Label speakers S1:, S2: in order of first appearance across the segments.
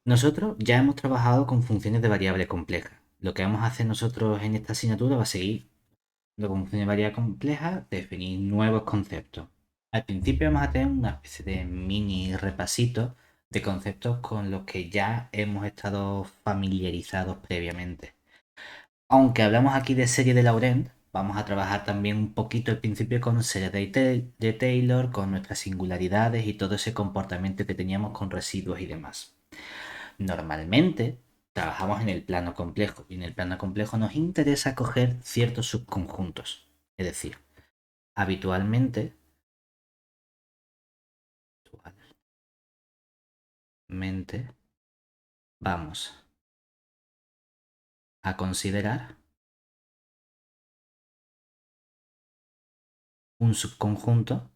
S1: Nosotros ya hemos trabajado con funciones de variable compleja. Lo que vamos a hacer nosotros en esta asignatura va a seguir con funciones de variable compleja, definir nuevos conceptos. Al principio vamos a tener una especie de mini repasito de conceptos con los que ya hemos estado familiarizados previamente. Aunque hablamos aquí de serie de Laurent, vamos a trabajar también un poquito al principio con series de Taylor, con nuestras singularidades y todo ese comportamiento que teníamos con residuos y demás. Normalmente trabajamos en el plano complejo y en el plano complejo nos interesa coger ciertos subconjuntos. Es decir, habitualmente vamos a considerar un subconjunto.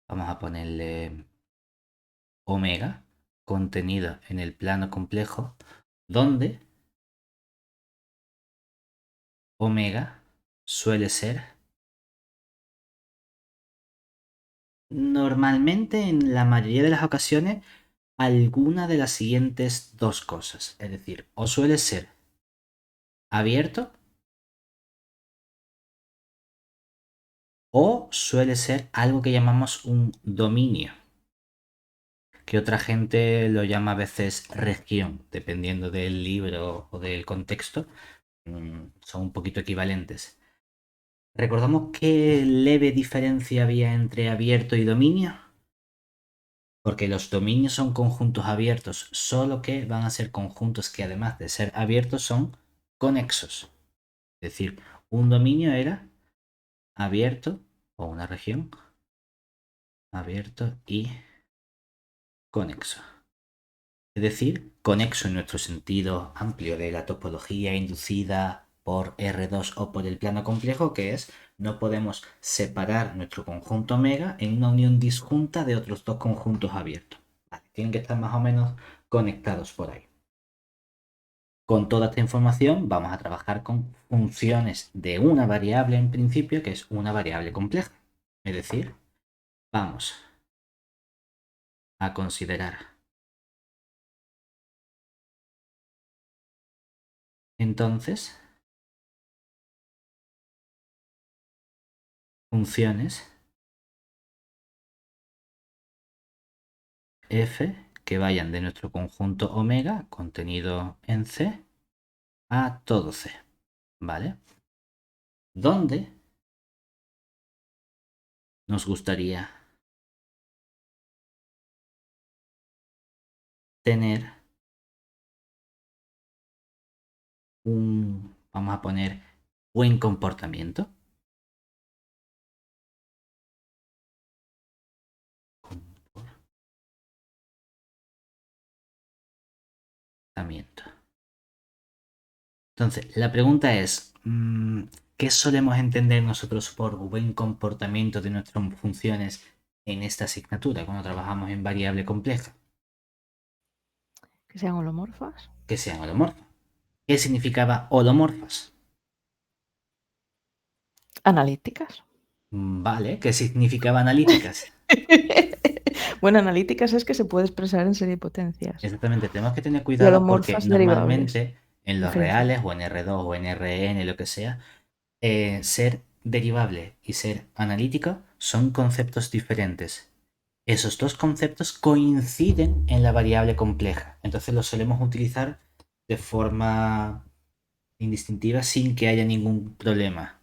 S1: Vamos a ponerle omega contenido en el plano complejo, donde omega suele ser normalmente, en la mayoría de las ocasiones, alguna de las siguientes dos cosas. Es decir, o suele ser abierto o suele ser algo que llamamos un dominio, que otra gente lo llama a veces región, dependiendo del libro o del contexto. Son un poquito equivalentes. ¿Recordamos qué leve diferencia había entre abierto y dominio? Porque los dominios son conjuntos abiertos, solo que van a ser conjuntos que además de ser abiertos son conexos. Es decir, un dominio era abierto o una región abierto y conexo. Es decir, conexo en nuestro sentido amplio de la topología inducida por R2 o por el plano complejo, que es no podemos separar nuestro conjunto omega en una unión disjunta de otros dos conjuntos abiertos. Vale, tienen que estar más o menos conectados por ahí. Con toda esta información vamos a trabajar con funciones de una variable en principio, que es una variable compleja. Es decir, vamos a considerar entonces funciones f que vayan de nuestro conjunto omega contenido en C a todo C, ¿vale? Donde nos gustaría tener un, vamos a poner, buen comportamiento. Comportamiento. Entonces, la pregunta es, ¿qué solemos entender nosotros por buen comportamiento de nuestras funciones en esta asignatura cuando trabajamos en variable compleja?
S2: Que sean holomorfas.
S1: Que sean holomorfas. ¿Qué significaba holomorfas?
S2: Analíticas.
S1: Vale, ¿qué significaba analíticas?
S2: Bueno, analíticas es que se puede expresar en serie de potencias.
S1: Exactamente, tenemos que tener
S2: Y
S1: cuidado porque
S2: holomorfas derivables.
S1: normalmente en los
S2: Diferenciables.
S1: reales o en R2 o en Rn, lo que sea, ser derivable y ser analítico son conceptos diferentes. Esos dos conceptos coinciden en la variable compleja, entonces los solemos utilizar de forma indistintiva sin que haya ningún problema.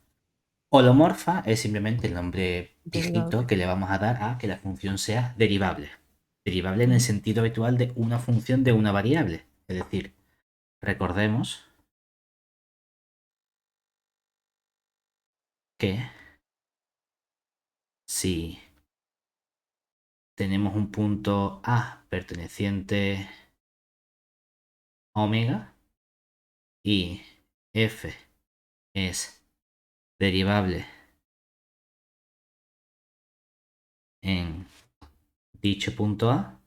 S1: Holomorfa es simplemente el nombre viejito
S2: Derivable.
S1: que le vamos a dar a que la función sea derivable. Derivable en el
S2: Ujú.
S1: sentido habitual de una función de una variable. Es decir, recordemos que si tenemos un punto A perteneciente a omega y f es derivable en dicho punto A,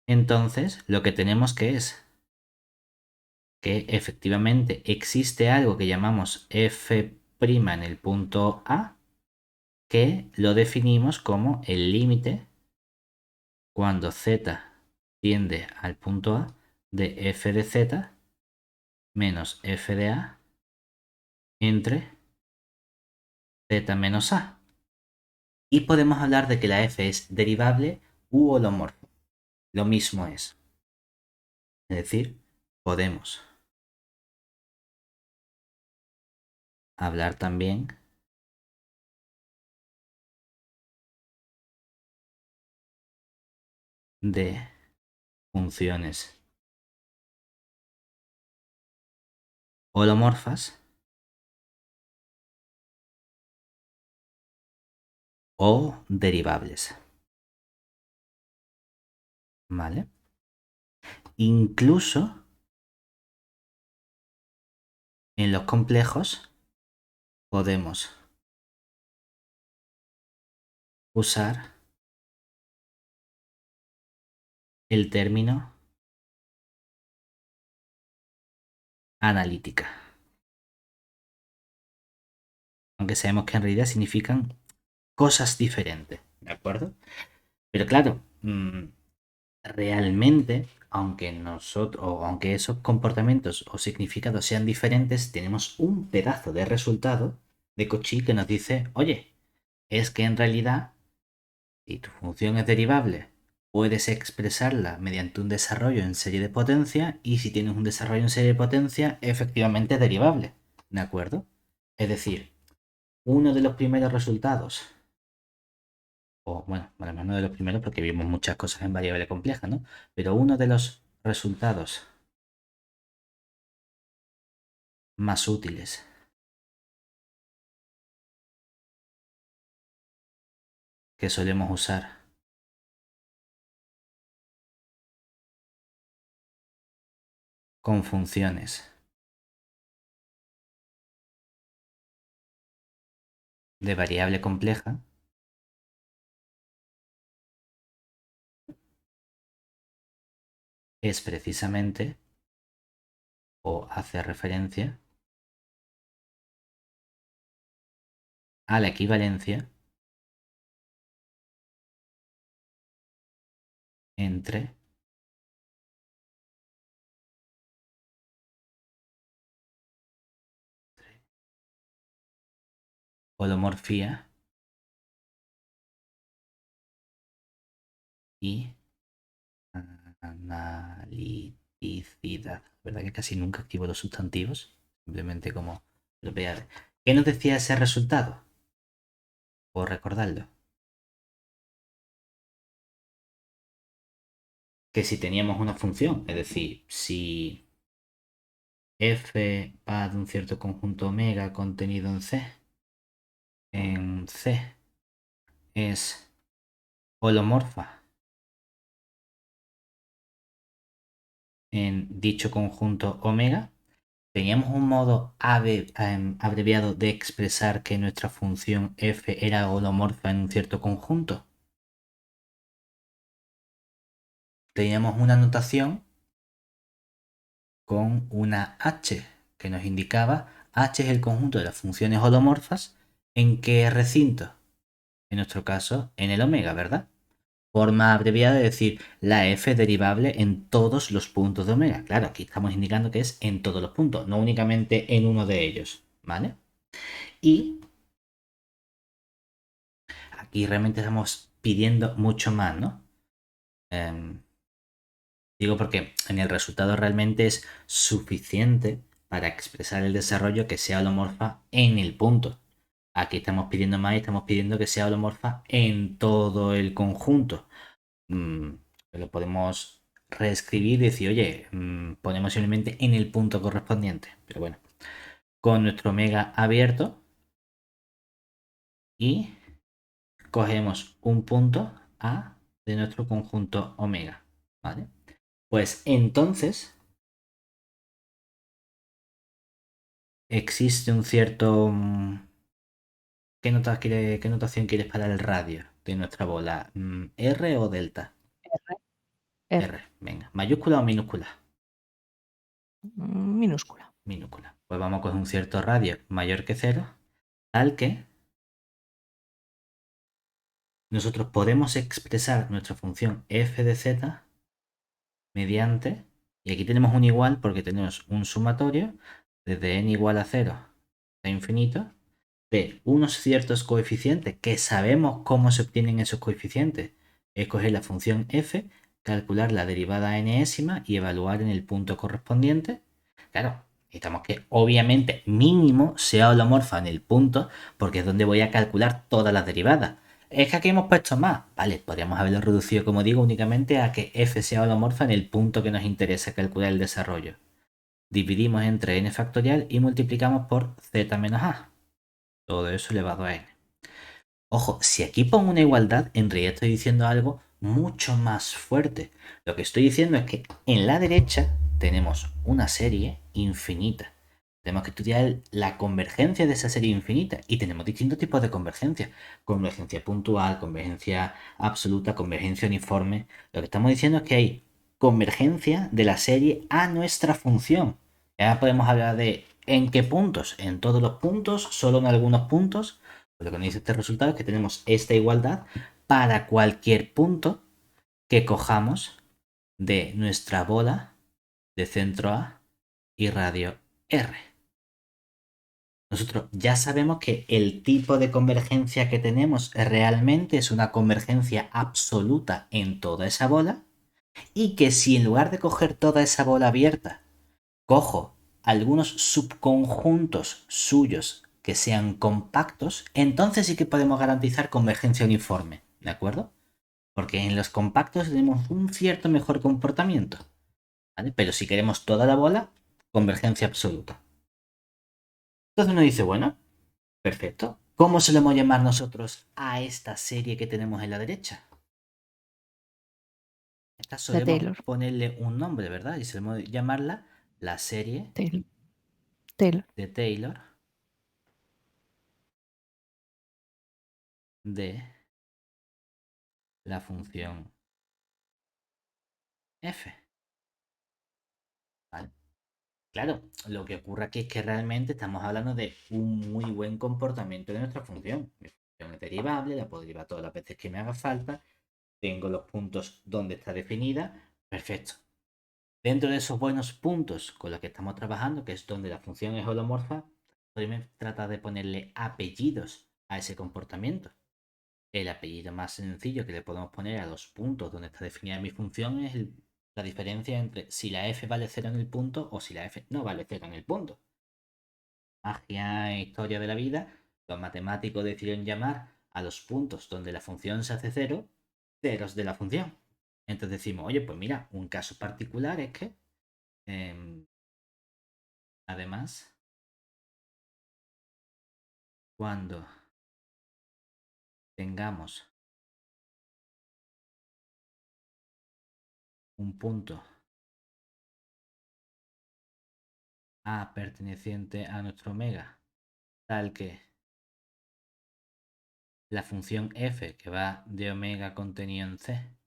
S1: entonces lo que tenemos que es que efectivamente existe algo que llamamos f' en el punto A que lo definimos como el límite cuando z tiende al punto A de f de z menos f de A entre z menos A. Y podemos hablar de que la f es derivable u holomorfo. Lo mismo es. Es decir, podemos hablar también de funciones holomorfas o derivables. ¿Vale? Incluso en los complejos podemos usar el término analítica. Aunque sabemos que en realidad significan cosas diferentes. ¿De acuerdo? Pero claro, realmente, aunque esos comportamientos o significados sean diferentes, tenemos un pedazo de resultado de Cauchy que nos dice, oye, es que en realidad, si tu función es derivable, puedes expresarla mediante un desarrollo en serie de potencia, y si tienes un desarrollo en serie de potencia, efectivamente es derivable. ¿De acuerdo? Es decir, uno de los primeros resultados, o bueno, al menos uno de los primeros porque vimos muchas cosas en variable compleja, ¿no? Pero uno de los resultados más útiles que solemos usar con funciones de variable compleja es precisamente, o hace referencia a la equivalencia entre holomorfía y analiticidad. ¿Verdad que casi nunca activo los sustantivos? Simplemente como propiedades. ¿Qué nos decía ese resultado? Por recordarlo. Que si teníamos una función, es decir, si f va de un cierto conjunto omega contenido en C es holomorfa en dicho conjunto omega, teníamos un modo abreviado de expresar que nuestra función f era holomorfa en un cierto conjunto. Teníamos una notación con una h que nos indicaba h es el conjunto de las funciones holomorfas en qué recinto. En nuestro caso, en el omega, ¿verdad? Forma abreviada de decir la f es derivable en todos los puntos de omega. Claro, aquí estamos indicando que es en todos los puntos, no únicamente en uno de ellos, ¿vale? Y aquí realmente estamos pidiendo mucho más, ¿no? Digo porque en el resultado realmente es suficiente para expresar el desarrollo que sea holomorfa en el punto. Aquí estamos pidiendo más y estamos pidiendo que sea holomorfa en todo el conjunto. Lo podemos reescribir y decir, oye, ponemos simplemente en el punto correspondiente. Pero bueno, con nuestro omega abierto y cogemos un punto A de nuestro conjunto omega. ¿Vale? Pues entonces existe un cierto... ¿Qué notación quieres para el radio de nuestra bola? ¿R o delta?
S2: R. R.
S1: R, venga. ¿Mayúscula o minúscula?
S2: Minúscula.
S1: Minúscula. Pues vamos con un cierto radio mayor que cero, tal que nosotros podemos expresar nuestra función f de z mediante, y aquí tenemos un igual porque tenemos un sumatorio desde n igual a 0 a infinito de unos ciertos coeficientes que sabemos cómo se obtienen esos coeficientes. Es coger la función f, calcular la derivada enésima y evaluar en el punto correspondiente. Claro, necesitamos que obviamente mínimo sea holomorfa en el punto porque es donde voy a calcular todas las derivadas. Es que aquí hemos puesto más. Vale, podríamos haberlo reducido, como digo, únicamente a que f sea holomorfa en el punto que nos interesa calcular el desarrollo. Dividimos entre n factorial y multiplicamos por z menos a. Todo eso elevado a n. Ojo, si aquí pongo una igualdad, en realidad estoy diciendo algo mucho más fuerte. Lo que estoy diciendo es que en la derecha tenemos una serie infinita. Tenemos que estudiar la convergencia de esa serie infinita y tenemos distintos tipos de convergencia. Convergencia puntual, convergencia absoluta, convergencia uniforme. Lo que estamos diciendo es que hay convergencia de la serie a nuestra función. Ya podemos hablar de en qué puntos, en todos los puntos, solo en algunos puntos. Lo que nos dice este resultado es que tenemos esta igualdad para cualquier punto que cojamos de nuestra bola de centro A y radio R. Nosotros ya sabemos que el tipo de convergencia que tenemos realmente es una convergencia absoluta en toda esa bola y que si en lugar de coger toda esa bola abierta, cojo algunos subconjuntos suyos que sean compactos, entonces sí que podemos garantizar convergencia uniforme, ¿de acuerdo? Porque en los compactos tenemos un cierto mejor comportamiento, ¿vale? Pero si queremos toda la bola, convergencia absoluta. Entonces uno dice, bueno, perfecto. ¿Cómo solemos llamar nosotros a esta serie que tenemos en la derecha? Esta
S2: La
S1: solemos
S2: Taylor.
S1: ponerle un nombre, ¿verdad? Y solemos llamarla la serie
S2: Taylor. Taylor.
S1: de Taylor de la función f. ¿Vale? Claro, lo que ocurre aquí es que realmente estamos hablando de un muy buen comportamiento de nuestra función. Mi función es derivable, la puedo derivar todas las veces que me haga falta. Tengo los puntos donde está definida. Perfecto. Dentro de esos buenos puntos con los que estamos trabajando, que es donde la función es holomorfa, podemos tratar de ponerle apellidos a ese comportamiento. El apellido más sencillo que le podemos poner a los puntos donde está definida mi función es la diferencia entre si la f vale 0 en el punto o si la f no vale 0 en el punto. Magia e historia de la vida, los matemáticos decidieron llamar a los puntos donde la función se hace cero, ceros de la función. Entonces decimos, oye, pues mira, un caso particular es que, además, cuando tengamos un punto A perteneciente a nuestro omega, tal que la función f que va de omega contenido en C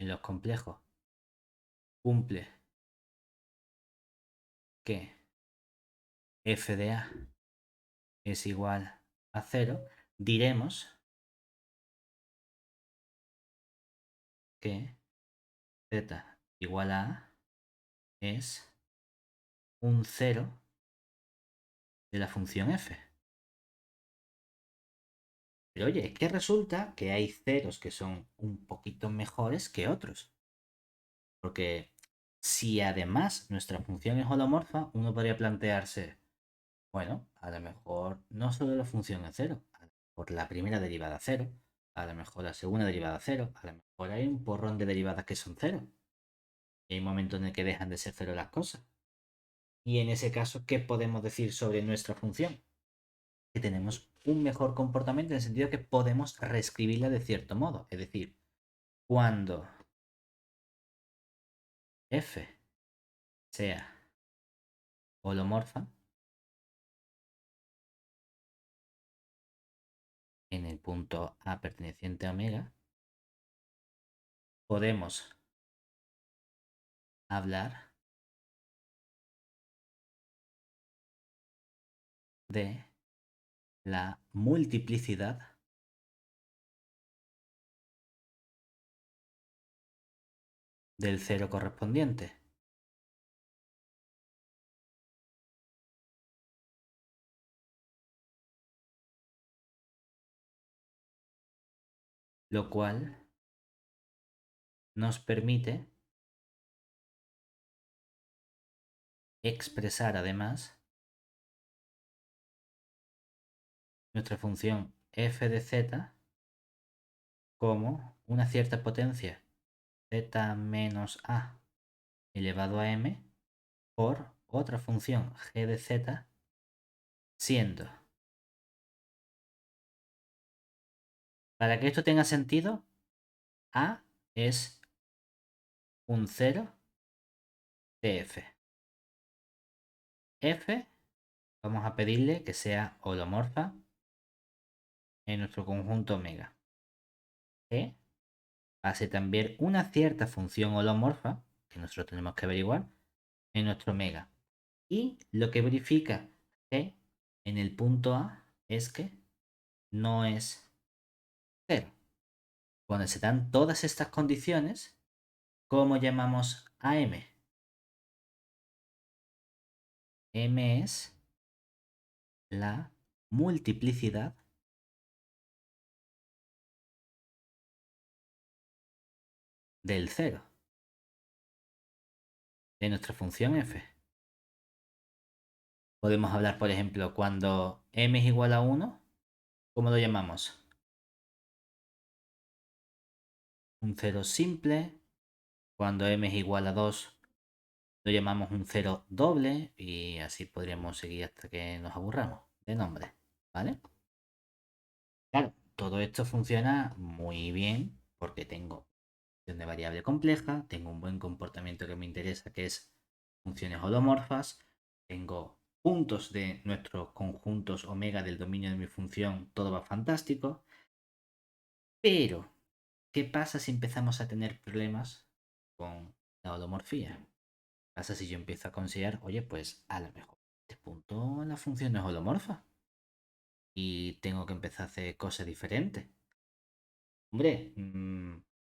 S1: en los complejos cumple que f de A es igual a 0, diremos que z igual a A es un cero de la función f. Pero oye, es que resulta que hay ceros que son un poquito mejores que otros. Porque si además nuestra función es holomorfa, uno podría plantearse, bueno, a lo mejor no solo la función es cero, a lo mejor la primera derivada cero, a lo mejor la segunda derivada cero, a lo mejor hay un porrón de derivadas que son cero. Y hay momentos en el que dejan de ser cero las cosas. Y en ese caso, ¿qué podemos decir sobre nuestra función? Que tenemos un mejor comportamiento en el sentido que podemos reescribirla de cierto modo. Es decir, cuando f sea holomorfa, en el punto A perteneciente a omega, podemos hablar de la multiplicidad del cero correspondiente. Lo cual nos permite expresar además nuestra función f de z como una cierta potencia z menos a elevado a m por otra función g de z, siendo, para que esto tenga sentido, a es un 0 de f. F vamos a pedirle que sea holomorfa en nuestro conjunto omega. G va a ser también una cierta función holomorfa, que nosotros tenemos que averiguar, en nuestro omega. Y lo que verifica G en el punto A es que no es 0. Cuando se dan todas estas condiciones, ¿cómo llamamos a M? M es la multiplicidad del 0 de nuestra función f. Podemos hablar, por ejemplo, cuando m es igual a 1, ¿cómo lo llamamos? Un 0 simple. Cuando m es igual a 2, lo llamamos un 0 doble y así podríamos seguir hasta que nos aburramos de nombre, ¿vale? Claro, todo esto funciona muy bien porque tengo función de variable compleja, tengo un buen comportamiento que me interesa, que es funciones holomorfas, tengo puntos de nuestros conjuntos omega del dominio de mi función, todo va fantástico, pero ¿qué pasa si empezamos a tener problemas con la holomorfía? ¿Qué pasa si yo empiezo a considerar, oye, pues a lo mejor este punto la función no es holomorfa y tengo que empezar a hacer cosas diferentes? Hombre,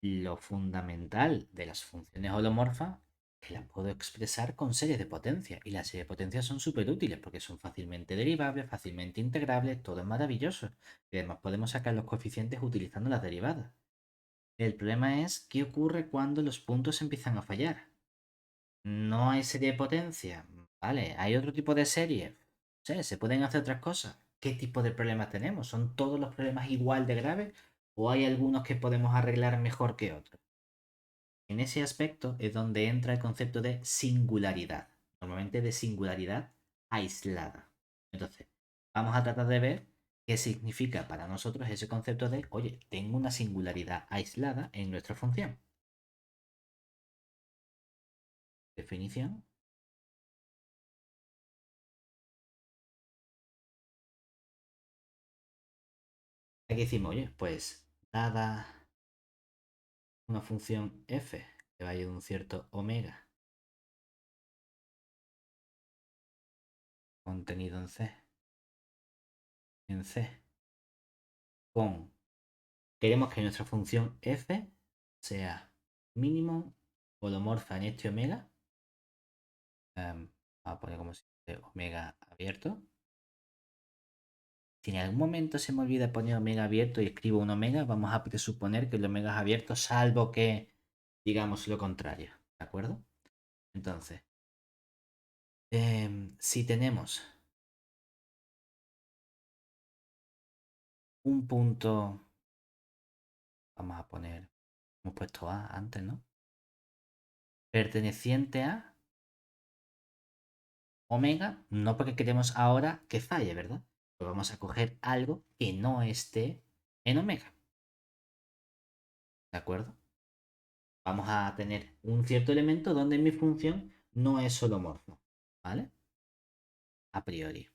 S1: lo fundamental de las funciones holomorfas es que las puedo expresar con series de potencia. Y las series de potencia son súper útiles porque son fácilmente derivables, fácilmente integrables, todo es maravilloso. Y además podemos sacar los coeficientes utilizando las derivadas. El problema es qué ocurre cuando los puntos empiezan a fallar. No hay serie de potencia. Vale, hay otro tipo de serie. Sí, se pueden hacer otras cosas. ¿Qué tipo de problemas tenemos? ¿Son todos los problemas igual de graves o hay algunos que podemos arreglar mejor que otros? En ese aspecto es donde entra el concepto de singularidad, normalmente de singularidad aislada. Entonces, vamos a tratar de ver qué significa para nosotros ese concepto de, oye, tengo una singularidad aislada en nuestra función. Definición. Aquí decimos, oye, pues dada una función f que vaya de un cierto omega contenido en C, con, queremos que nuestra función f sea mínimo holomorfa en este omega, vamos a poner como si fuese omega abierto. Si en algún momento se me olvida poner omega abierto y escribo un omega, vamos a presuponer que el omega es abierto, salvo que digamos lo contrario, ¿de acuerdo? Entonces, si tenemos un punto, vamos a poner, hemos puesto A antes, ¿no? Perteneciente a omega, no porque queremos ahora que falle, ¿verdad? Pues vamos a coger algo que no esté en omega, ¿de acuerdo? Vamos a tener un cierto elemento donde mi función no es holomorfo, ¿vale? A priori.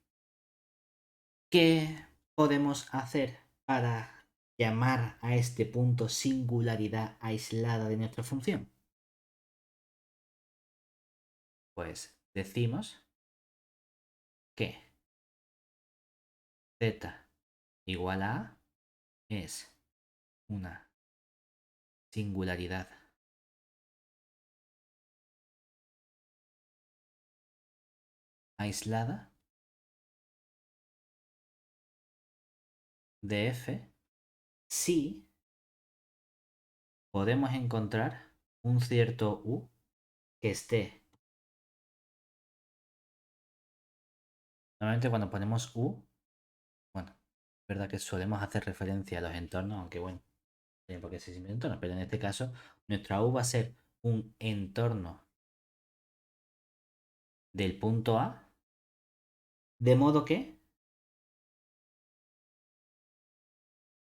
S1: ¿Qué podemos hacer para llamar a este punto singularidad aislada de nuestra función? Pues decimos que z igual a A es una singularidad aislada de f si podemos encontrar un cierto u que esté. Normalmente cuando ponemos u, bueno, es verdad que solemos hacer referencia a los entornos, aunque bueno, no tiene por qué ser siempre entorno, pero en este caso nuestra u va a ser un entorno del punto A, de modo que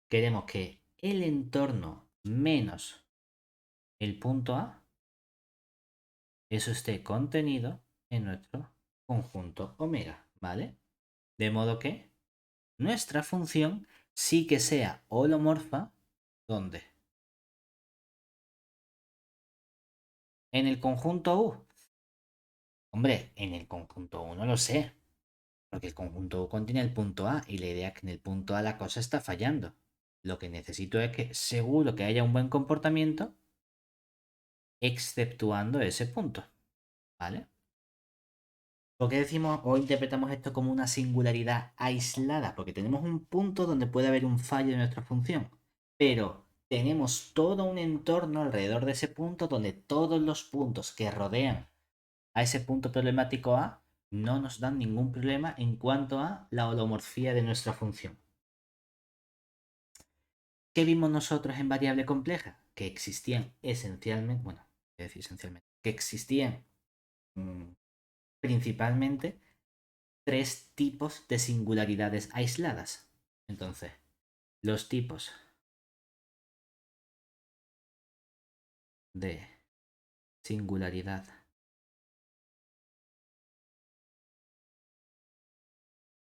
S1: queremos que el entorno menos el punto A, eso esté contenido en nuestro conjunto omega, ¿vale? De modo que nuestra función sí que sea holomorfa, ¿dónde? En el conjunto U. Hombre, en el conjunto U no lo sé, porque el conjunto U contiene el punto A y la idea es que en el punto A la cosa está fallando. Lo que necesito es que seguro que haya un buen comportamiento, exceptuando ese punto, ¿vale? ¿Por qué decimos o interpretamos esto como una singularidad aislada? Porque tenemos un punto donde puede haber un fallo de nuestra función, pero tenemos todo un entorno alrededor de ese punto donde todos los puntos que rodean a ese punto problemático A no nos dan ningún problema en cuanto a la holomorfía de nuestra función. ¿Qué vimos nosotros en variable compleja? Que existían esencialmente, bueno, es decir, esencialmente, que existían principalmente tres tipos de singularidades aisladas. Entonces, los tipos de singularidad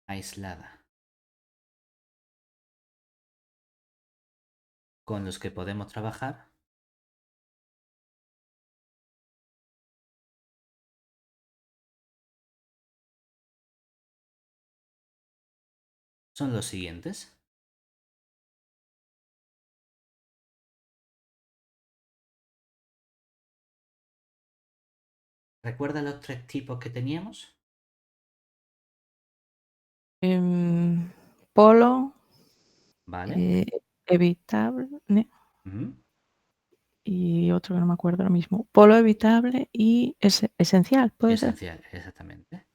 S1: aislada con los que podemos trabajar son los siguientes. ¿Recuerda los tres tipos que teníamos?
S2: Polo,
S1: ¿Vale?
S2: evitable
S1: Ujú.
S2: y otro que no me acuerdo ahora mismo. Polo evitable y esencial, ¿puede ser?
S1: Esencial, exactamente.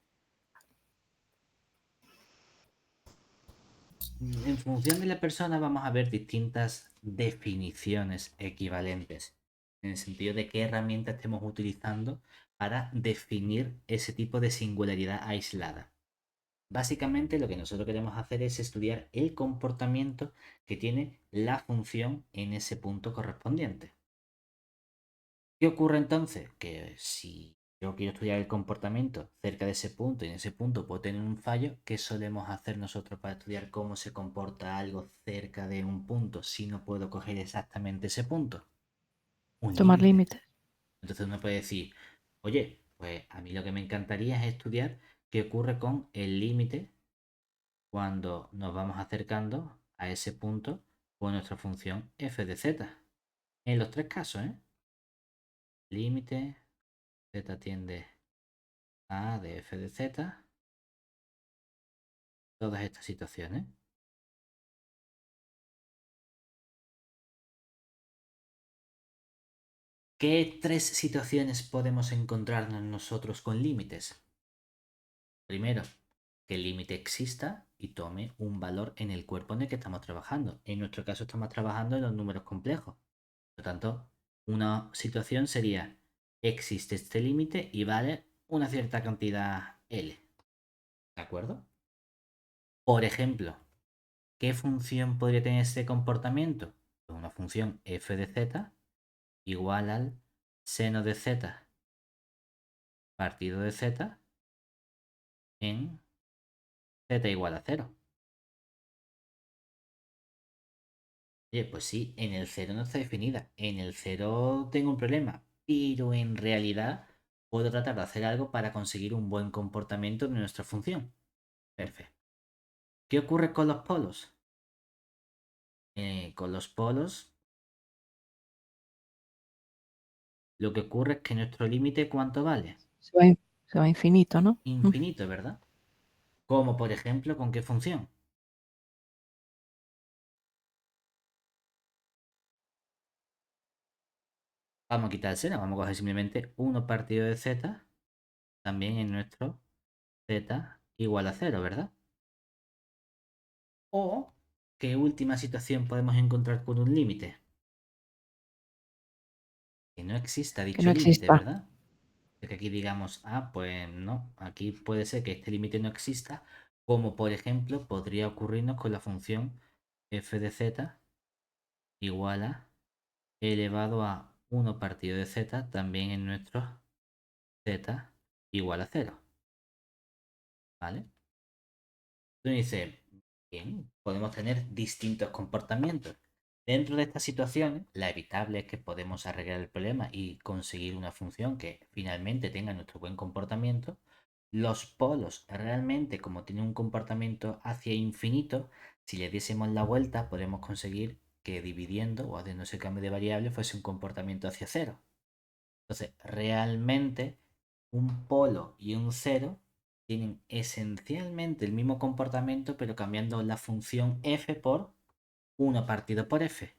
S1: En función de la persona vamos a ver distintas definiciones equivalentes, en el sentido de qué herramienta estemos utilizando para definir ese tipo de singularidad aislada. Básicamente lo que nosotros queremos hacer es estudiar el comportamiento que tiene la función en ese punto correspondiente. ¿Qué ocurre entonces? Que si yo quiero estudiar el comportamiento cerca de ese punto y en ese punto puedo tener un fallo, ¿qué solemos hacer nosotros para estudiar cómo se comporta algo cerca de un punto si no puedo coger exactamente ese punto? Un
S2: Tomar
S1: límite.
S2: límites.
S1: Entonces uno puede decir, oye, pues a mí lo que me encantaría es estudiar qué ocurre con el límite cuando nos vamos acercando a ese punto con nuestra función f de z. En los tres casos, ¿eh? Límite, z tiende a de f de z, todas estas situaciones. ¿Qué tres situaciones podemos encontrarnos nosotros con límites? Primero, que el límite exista y tome un valor en el cuerpo en el que estamos trabajando. En nuestro caso estamos trabajando en los números complejos. Por lo tanto, una situación sería, existe este límite y vale una cierta cantidad L. ¿De acuerdo? Por ejemplo, ¿qué función podría tener este comportamiento? Pues una función f de z igual al seno de z partido de z en z igual a cero. Oye, pues sí, en el cero no está definida. En el cero tengo un problema, pero en realidad puedo tratar de hacer algo para conseguir un buen comportamiento de nuestra función. Perfecto. ¿Qué ocurre con los polos? Con los polos, lo que ocurre es que nuestro límite, ¿cuánto vale?
S2: Se va, Se va a infinito, ¿no?
S1: Infinito, ¿verdad? Como por ejemplo, ¿con qué función? Vamos a quitar el seno, vamos a coger simplemente 1 partido de z, también en nuestro z igual a 0, ¿verdad? O, ¿qué última situación podemos encontrar con un límite? Que no exista
S2: Que no
S1: dicho límite,
S2: exista.
S1: ¿verdad? Que aquí digamos, pues no, aquí puede ser que este límite no exista, como por ejemplo podría ocurrirnos con la función f de z igual a elevado a 1 partido de z también en nuestro z igual a 0, ¿vale? Entonces dice, bien, podemos tener distintos comportamientos. Dentro de estas situaciones, la evitable es que podemos arreglar el problema y conseguir una función que finalmente tenga nuestro buen comportamiento. Los polos realmente, como tienen un comportamiento hacia infinito, si le diésemos la vuelta, podemos conseguir que dividiendo o haciendo ese cambio de variable fuese un comportamiento hacia cero. Entonces, realmente un polo y un cero tienen esencialmente el mismo comportamiento, pero cambiando la función f por 1 partido por f.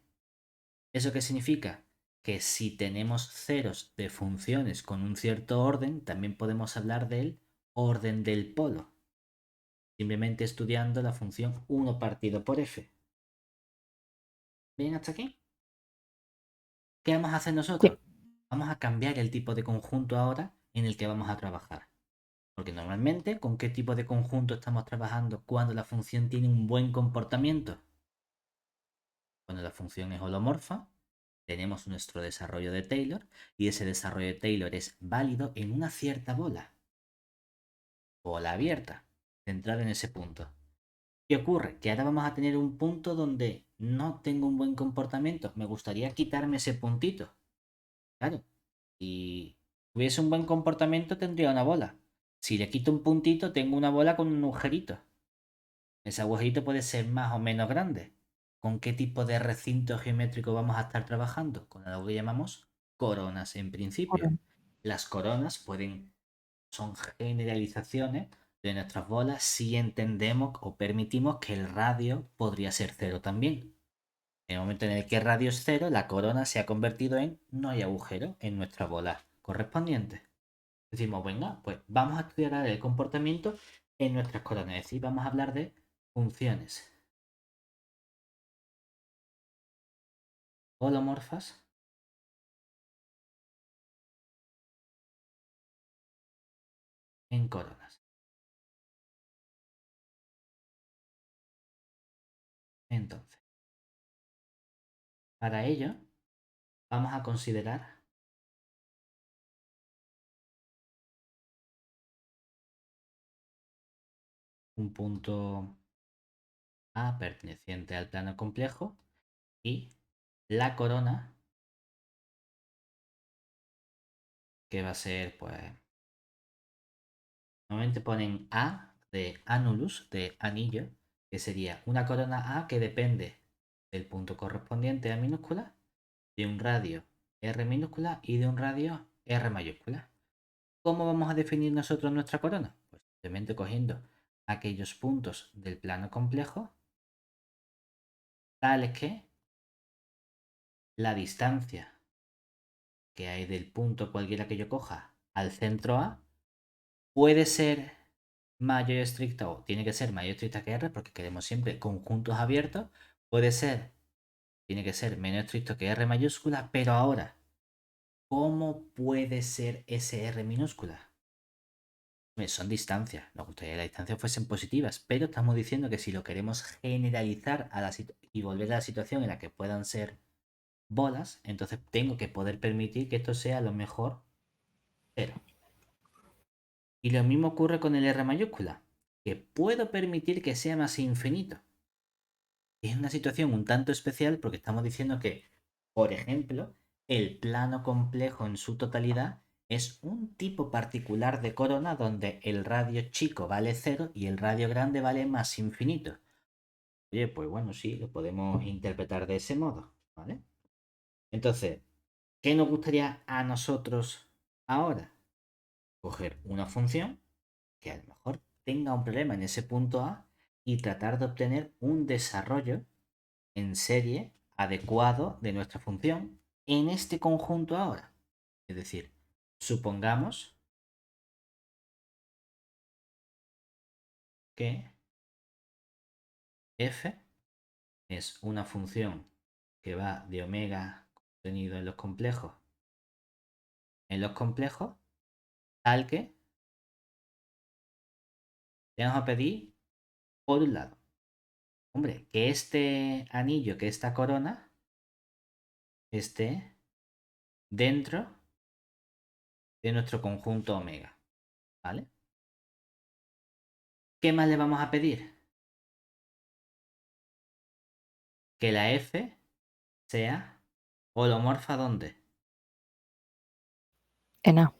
S1: ¿Eso qué significa? Que si tenemos ceros de funciones con un cierto orden, también podemos hablar del orden del polo, simplemente estudiando la función 1 partido por f. ¿Bien hasta aquí? ¿Qué vamos a hacer nosotros?
S2: Sí.
S1: Vamos a cambiar el tipo de conjunto ahora en el que vamos a trabajar. Porque normalmente, ¿con qué tipo de conjunto estamos trabajando cuando la función tiene un buen comportamiento? Cuando la función es holomorfa, tenemos nuestro desarrollo de Taylor y ese desarrollo de Taylor es válido en una cierta bola abierta, centrada en ese punto. ¿Qué ocurre? Que ahora vamos a tener un punto donde no tengo un buen comportamiento. Me gustaría quitarme ese puntito. Claro, si tuviese un buen comportamiento tendría una bola. Si le quito un puntito, tengo una bola con un agujerito. Ese agujerito puede ser más o menos grande. ¿Con qué tipo de recinto geométrico vamos a estar trabajando? Con algo que llamamos coronas en principio.
S2: Correcto.
S1: Las coronas son generalizaciones de nuestras bolas si entendemos o permitimos que el radio podría ser cero también. En el momento en el que el radio es cero, la corona se ha convertido en no hay agujero en nuestra bola correspondiente. Decimos, venga, pues vamos a estudiar ahora el comportamiento en nuestras coronas. Es decir, vamos a hablar de funciones holomorfas en coronas. Entonces, para ello, vamos a considerar un punto A perteneciente al plano complejo y la corona, que va a ser, pues, normalmente ponen A de annulus, de anillo, que sería una corona A que depende del punto correspondiente a minúscula, de un radio R minúscula y de un radio R mayúscula. ¿Cómo vamos a definir nosotros nuestra corona? Pues simplemente cogiendo aquellos puntos del plano complejo tales que la distancia que hay del punto cualquiera que yo coja al centro A puede ser mayor estricta o tiene que ser mayor estricta que R porque queremos siempre conjuntos abiertos. Puede ser, tiene que ser menos estricto que R mayúscula, pero ahora, ¿cómo puede ser ese R minúscula? Son distancias. Nos gustaría que las distancias fuesen positivas, pero estamos diciendo que si lo queremos generalizar y volver a la situación en la que puedan ser bolas, entonces tengo que poder permitir que esto sea a lo mejor cero. Y lo mismo ocurre con el R mayúscula, que puedo permitir que sea más infinito. Es una situación un tanto especial porque estamos diciendo que, por ejemplo, el plano complejo en su totalidad es un tipo particular de corona donde el radio chico vale cero y el radio grande vale más infinito. Oye, pues bueno, sí, lo podemos interpretar de ese modo, ¿vale? Entonces, ¿qué nos gustaría a nosotros ahora? coger una función que a lo mejor tenga un problema en ese punto A y tratar de obtener un desarrollo en serie adecuado de nuestra función en este conjunto ahora. Es decir, supongamos que f es una función que va de omega contenido en los complejos, tal que le vamos a pedir, por un lado, hombre, que este anillo, que esta corona, esté dentro de nuestro conjunto omega, ¿vale? ¿Qué más le vamos a pedir? Que la f sea holomorfa ¿dónde?
S2: En A.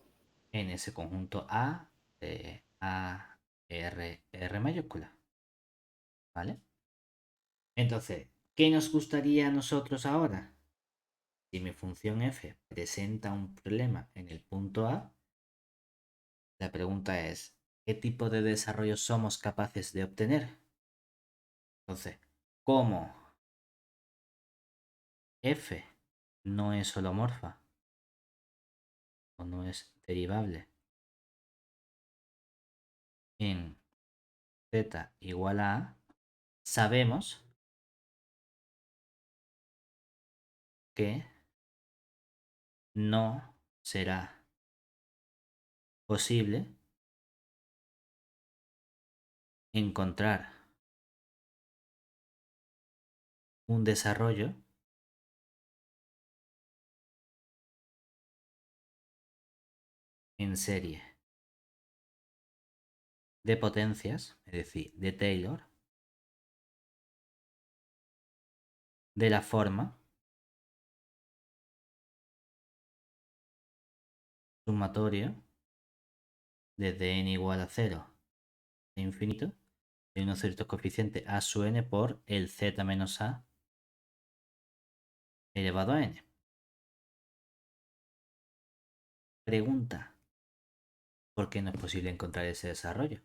S1: En ese conjunto A de A, R mayúscula, ¿vale? Entonces, ¿qué nos gustaría a nosotros ahora? Si mi función f presenta un problema en el punto A, la pregunta es, ¿qué tipo de desarrollo somos capaces de obtener? Entonces, ¿cómo f no es holomorfa o no es derivable en z igual a A, sabemos que no será posible encontrar un desarrollo en serie de potencias, es decir, de Taylor, de la forma sumatorio desde n igual a 0 e infinito de unos ciertos coeficientes a sub n por el z menos a elevado a n. Pregunta, ¿por qué no es posible encontrar ese desarrollo?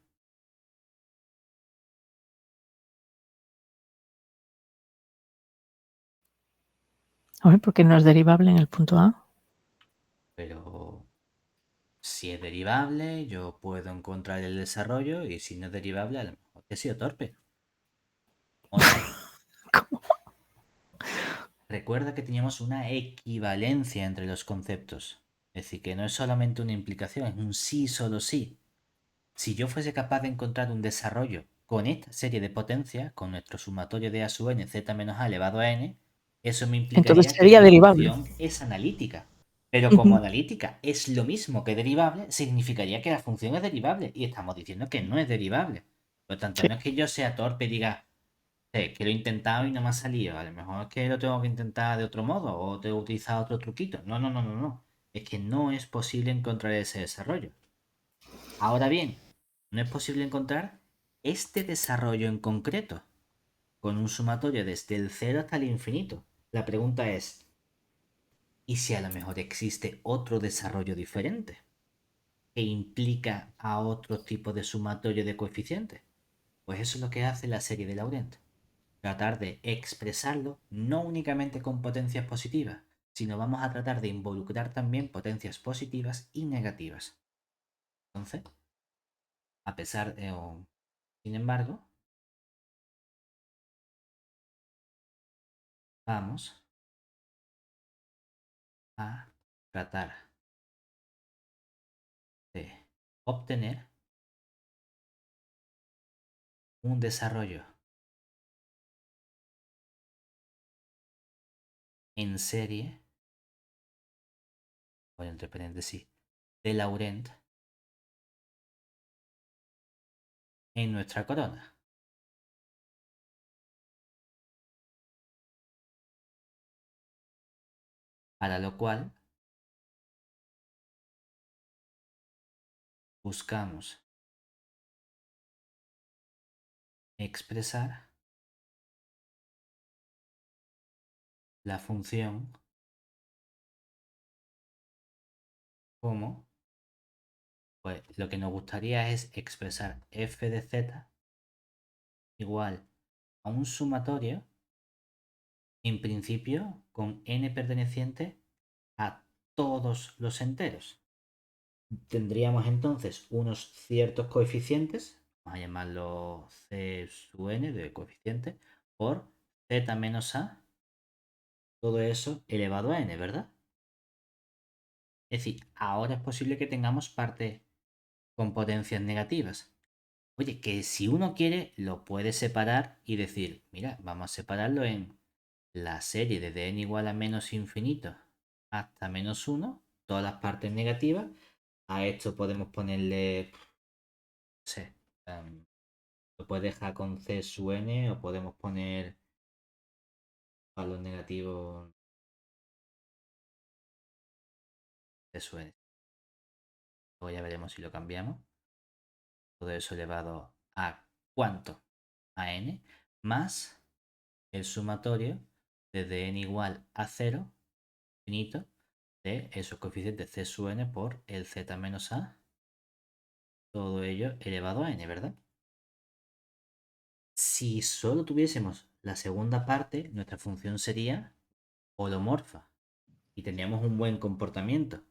S2: Hombre, porque no es derivable en el punto A.
S1: Pero si es derivable, yo puedo encontrar el desarrollo y si no es derivable, a lo mejor he sido torpe. ¿O no?
S2: ¿Cómo?
S1: Recuerda que teníamos una equivalencia entre los conceptos. Es decir, que no es solamente una implicación, es un sí, solo sí. Si yo fuese capaz de encontrar un desarrollo con esta serie de potencias, con nuestro sumatorio de a sub n z menos a elevado a n, eso me
S2: Entonces
S1: implicaría que
S2: sería
S1: mi
S2: derivable.
S1: función es analítica. Pero como
S2: Ujú.
S1: analítica es lo mismo que derivable, significaría que la función es derivable. Y estamos diciendo que no es derivable. Por lo tanto,
S2: Sí.
S1: no es que yo sea torpe y diga, que lo he intentado y no me ha salido. A lo mejor es que lo tengo que intentar de otro modo o tengo que utilizar otro truquito. No, no, no, no, no. Es que no es posible encontrar ese desarrollo. Ahora bien, no es posible encontrar este desarrollo en concreto, con un sumatorio desde el cero hasta el infinito. La pregunta es, ¿y si a lo mejor existe otro desarrollo diferente que implica a otro tipo de sumatorio de coeficientes? Pues eso es lo que hace la serie de Laurent. Tratar de expresarlo no únicamente con potencias positivas, sino vamos a tratar de involucrar también potencias positivas y negativas. Entonces, a pesar de, sin embargo, vamos a tratar de obtener un desarrollo en serie, o entre paréntesis, de Laurent en nuestra corona, para lo cual buscamos expresar la función como Pues lo que nos gustaría es expresar f de z igual a un sumatorio, en principio, con n perteneciente a todos los enteros. Tendríamos entonces unos ciertos coeficientes, vamos a llamarlo c sub n de coeficiente, por z menos a, todo eso elevado a n, ¿verdad? Es decir, ahora es posible que tengamos parte con potencias negativas. Oye, que si uno quiere, lo puede separar y decir, mira, vamos a separarlo en la serie desde n igual a menos infinito hasta menos 1, todas las partes negativas. A esto podemos ponerle, no sé, lo puedes dejar con c sub n o podemos poner a los negativos c sub n. Luego ya veremos si lo cambiamos. Todo eso elevado a ¿cuánto? A n más el sumatorio desde n igual a 0, finito, de esos coeficientes c sub n por el z menos a, todo ello elevado a n, ¿verdad? Si solo tuviésemos la segunda parte, nuestra función sería holomorfa y tendríamos un buen comportamiento.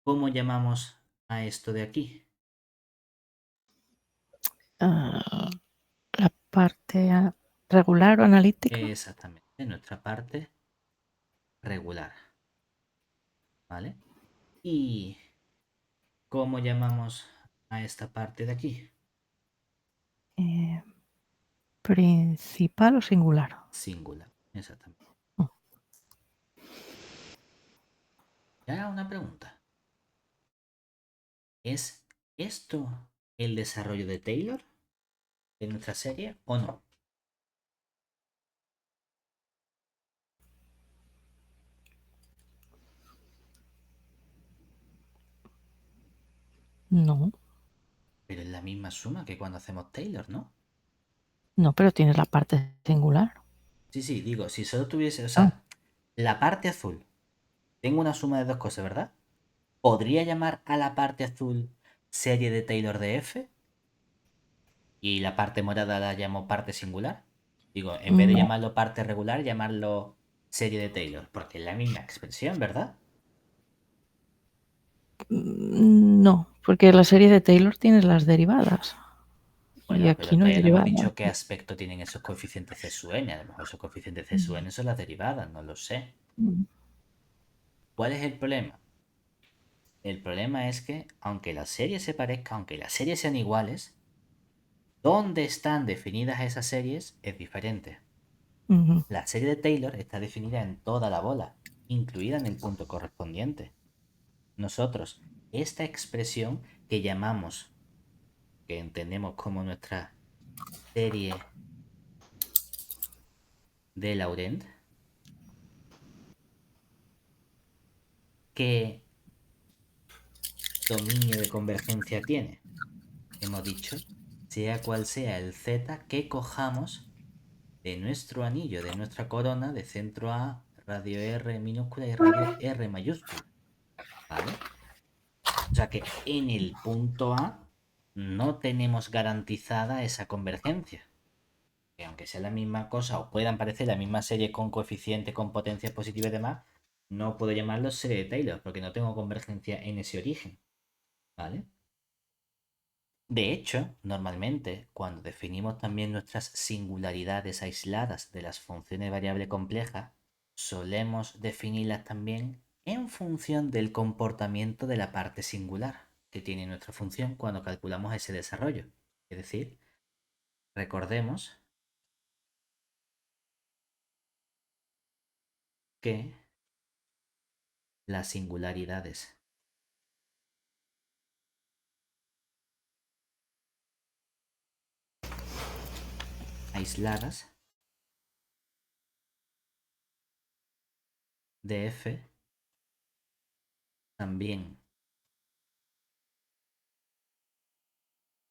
S1: ¿Cómo llamamos a esto de aquí?
S2: La parte regular o analítica.
S1: Exactamente, nuestra parte regular. ¿Vale? ¿Y cómo llamamos a esta parte de aquí?
S2: Principal o singular.
S1: Singular, exactamente.
S2: Mm.
S1: Y ahora una pregunta. ¿Es esto el desarrollo de Taylor de nuestra serie o no?
S2: No,
S1: Pero es la misma suma que cuando hacemos Taylor, ¿no?
S2: no, pero tienes la parte singular.
S1: Sí, sí, digo, si solo tuviese, o
S2: Ah,
S1: sea, la parte azul, tengo una suma de dos cosas, ¿verdad? ¿Podría llamar a la parte azul serie de Taylor de F? Y la parte morada la llamo parte singular. Digo, en vez de
S2: no,
S1: llamarlo parte regular, llamarlo serie de Taylor, porque es la misma expresión, ¿verdad?
S2: no, porque la serie de Taylor tiene las derivadas y
S1: Bueno, pero
S2: aquí no hay
S1: todavía no hemos
S2: derivadas.
S1: dicho qué aspecto tienen esos coeficientes C sub n. A lo mejor esos coeficientes C sub n son las derivadas, no lo sé.
S2: Mm.
S1: ¿Cuál es el problema? El problema es que, aunque las series se parezcan, aunque las series sean iguales, dónde están definidas esas series es diferente.
S2: Ujú.
S1: La serie de Taylor está definida en toda la bola, incluida en el punto correspondiente. Nosotros, esta expresión que llamamos, que entendemos como nuestra serie de Laurent, ¿qué dominio de convergencia tiene? Hemos dicho, sea cual sea el z que cojamos de nuestro anillo, de nuestra corona, de centro A, radio R minúscula y radio R mayúscula. ¿Vale? O sea que en el punto A no tenemos garantizada esa convergencia. Que aunque sea la misma cosa o puedan parecer la misma serie con coeficiente, con potencias positivas y demás, no puedo llamarlo serie de Taylor porque no tengo convergencia en ese origen. ¿Vale? De hecho, normalmente, cuando definimos también nuestras singularidades aisladas de las funciones variable compleja, solemos definirlas también en función del comportamiento de la parte singular que tiene nuestra función cuando calculamos ese desarrollo. Es decir, recordemos que las singularidades aisladas de f también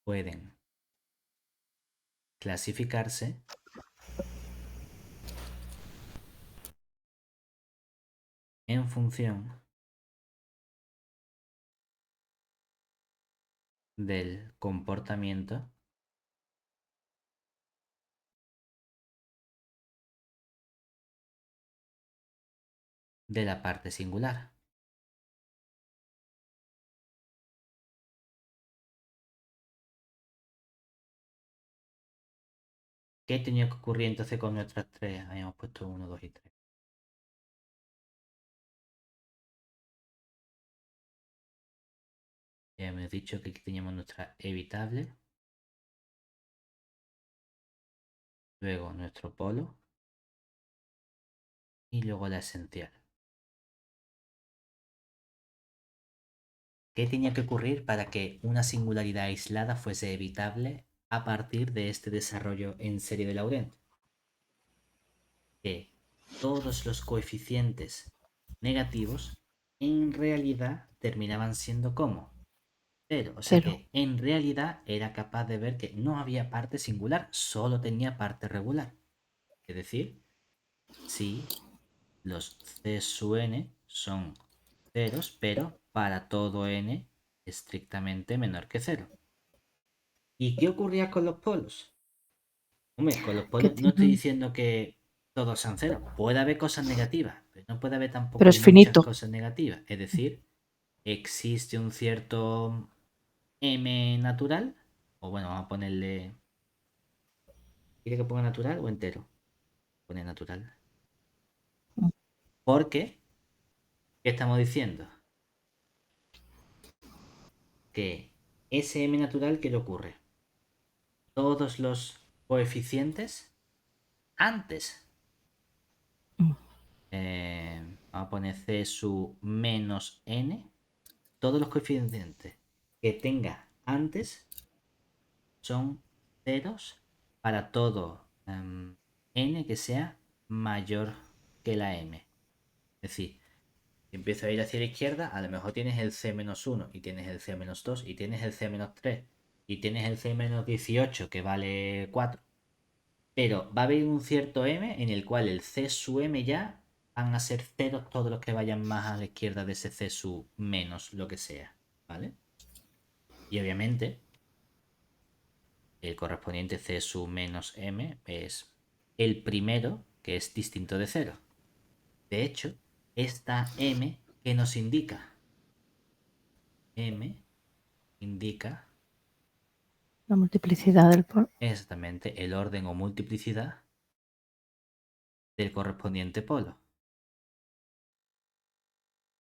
S1: pueden clasificarse en función del comportamiento de la parte singular. ¿Qué tenía que ocurrir entonces con nuestras tres? Habíamos puesto 1, 2 y 3. Ya hemos dicho que aquí teníamos nuestra evitable. Luego nuestro polo. Y luego la esencial. ¿Qué tenía que ocurrir para que una singularidad aislada fuese evitable a partir de este desarrollo en serie de Laurent? Que todos los coeficientes negativos en realidad terminaban siendo como cero. O sea
S2: Cero.
S1: que en realidad era capaz de ver que no había parte singular, solo tenía parte regular. Es decir, si los c sub n son ceros, pero para todo n estrictamente menor que cero. ¿Y qué ocurría con los polos? Hombre, con los
S2: Que
S1: polos no estoy
S2: tienen...
S1: diciendo que todos sean ceros. Puede haber cosas negativas, pero no puede haber
S2: Pero
S1: tampoco
S2: es
S1: muchas
S2: finito.
S1: cosas negativas. Es decir, existe un cierto m natural, o bueno, vamos a ponerle... ¿Quiere que ponga natural o entero? Pone natural. Porque, ¿qué estamos diciendo? Que ese m natural, ¿qué le ocurre? Todos los coeficientes antes. Vamos a poner c sub menos n. Todos los coeficientes que tenga antes son ceros para todo n que sea mayor que la m. Es decir, si empiezo a ir hacia la izquierda, a lo mejor tienes el c-1 y tienes el c-2 y tienes el c-3 y tienes el c-18 que vale 4. Pero va a haber un cierto m en el cual el c sub m ya van a ser ceros todos los que vayan más a la izquierda de ese c sub menos lo que sea. ¿Vale? Y obviamente el correspondiente c sub menos m es el primero que es distinto de cero. De hecho, esta m que nos indica, m indica
S2: La multiplicidad del polo.
S1: exactamente el orden o multiplicidad del correspondiente polo.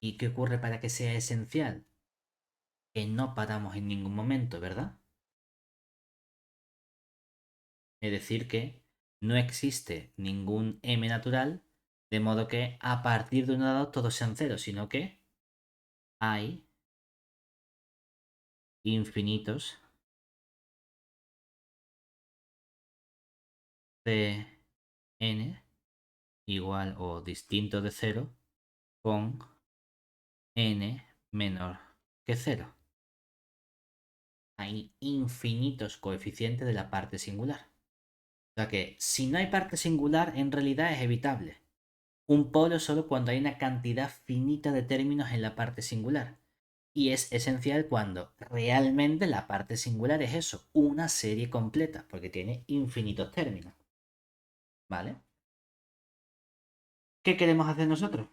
S1: ¿Y qué ocurre para que sea esencial? Que no paramos en ningún momento, ¿verdad? Es decir, que no existe ningún m natural, de modo que a partir de un dado todos sean ceros, sino que hay infinitos cn igual o distinto de cero con n menor que cero. Hay infinitos coeficientes de la parte singular. O sea que si no hay parte singular, en realidad es evitable. Un polo solo cuando hay una cantidad finita de términos en la parte singular. Y es esencial cuando realmente la parte singular es eso, una serie completa, porque tiene infinitos términos. ¿Vale? ¿Qué queremos hacer nosotros?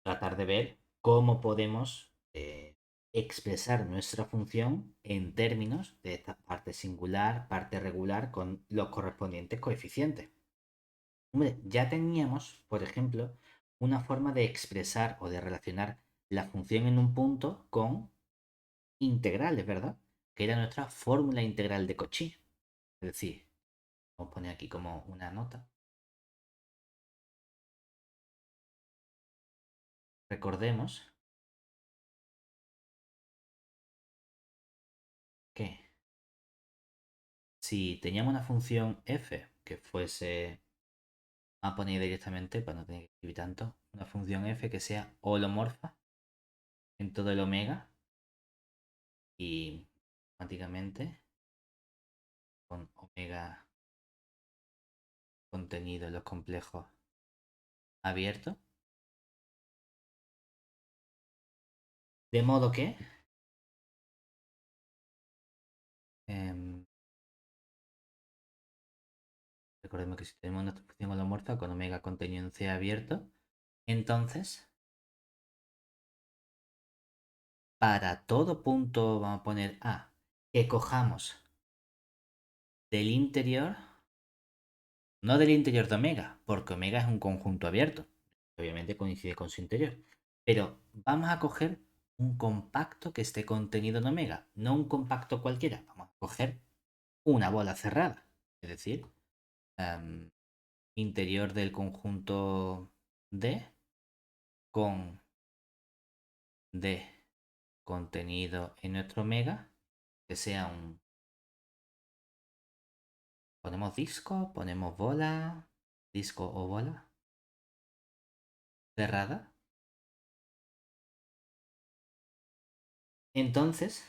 S1: Tratar de ver cómo podemos expresar nuestra función en términos de esta parte singular, parte regular, con los correspondientes coeficientes. Hombre, ya teníamos, por ejemplo, una forma de expresar o de relacionar la función en un punto con integrales, ¿verdad? Que era nuestra fórmula integral de Cauchy. Es decir, vamos a poner aquí como una nota. Recordemos que si teníamos una función f que fuese, vamos a poner directamente para no tener que escribir tanto, una función f que sea holomorfa en todo el omega y automáticamente con omega contenido en los complejos abiertos. De modo que Recordemos que si tenemos nuestra función holomorfa con omega contenido en C abierto, entonces para todo punto, vamos a poner A, que cojamos del interior, no del interior de omega, porque omega es un conjunto abierto, obviamente coincide con su interior, pero vamos a coger un compacto que esté contenido en omega, no un compacto cualquiera, vamos a coger una bola cerrada, es decir, interior del conjunto D con D contenido en nuestro omega, que sea un... Ponemos disco, ponemos bola, disco o bola cerrada. Entonces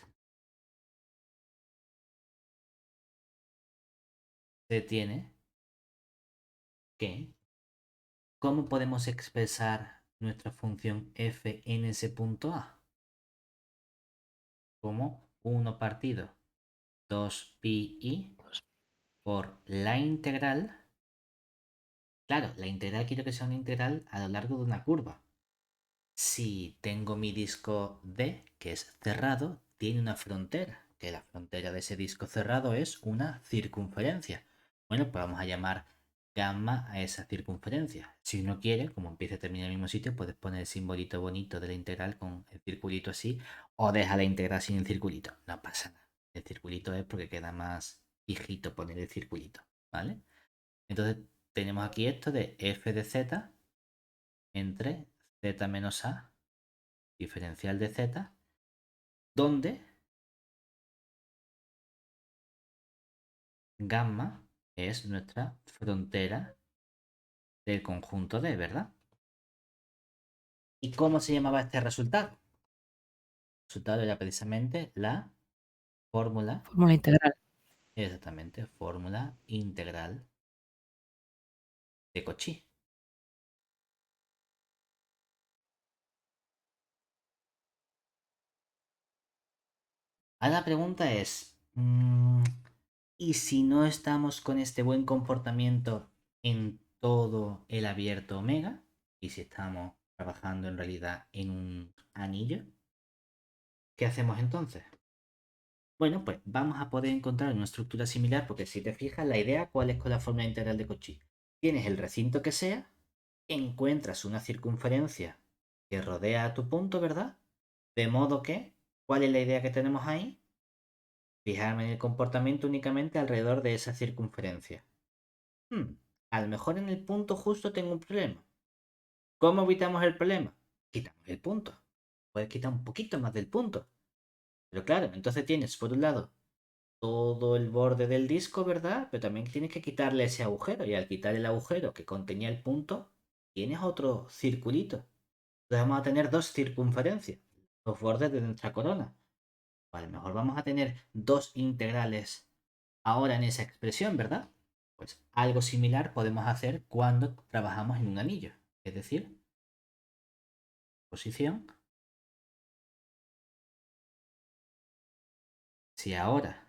S1: se tiene que... ¿Cómo podemos expresar nuestra función f en ese punto A? Como 1 partido 2pi por la integral. Claro, la integral quiero que sea una integral a lo largo de una curva. Si tengo mi disco D, que es cerrado, tiene una frontera, que la frontera de ese disco cerrado es una circunferencia. Bueno, pues vamos a llamar gamma a esa circunferencia. Si uno quiere, como empieza y termina en el mismo sitio, puedes poner el simbolito bonito de la integral con el circulito así, o deja la integral sin el circulito. No pasa nada. El circulito es porque queda más hijito poner el circulito, ¿vale? Entonces tenemos aquí esto de f de z entre z menos a diferencial de z, donde gamma es nuestra frontera del conjunto D, ¿verdad? ¿Y cómo se llamaba este resultado? El resultado era precisamente la fórmula,
S2: Fórmula integral.
S1: exactamente, fórmula integral de Cauchy. Ahora la pregunta es, ¿y si no estamos con este buen comportamiento en todo el abierto omega? ¿Y si estamos trabajando en realidad en un anillo? ¿Qué hacemos entonces? Bueno, pues vamos a poder encontrar una estructura similar porque si te fijas la idea, ¿cuál es con la fórmula integral de Cauchy? Tienes el recinto que sea, encuentras una circunferencia que rodea a tu punto, ¿verdad? De modo que, ¿cuál es la idea que tenemos ahí? Fijarme en el comportamiento únicamente alrededor de esa circunferencia. A lo mejor en el punto justo tengo un problema. ¿Cómo evitamos el problema? Quitamos el punto. Puedes quitar un poquito más del punto. Pero claro, entonces tienes por un lado todo el borde del disco, ¿verdad? Pero también tienes que quitarle ese agujero. Y al quitar el agujero que contenía el punto, tienes otro circulito. Entonces vamos a tener dos circunferencias, dos bordes de nuestra corona. O a lo mejor vamos a tener dos integrales ahora en esa expresión, ¿verdad? Pues algo similar podemos hacer cuando trabajamos en un anillo. Es decir, posición. Si ahora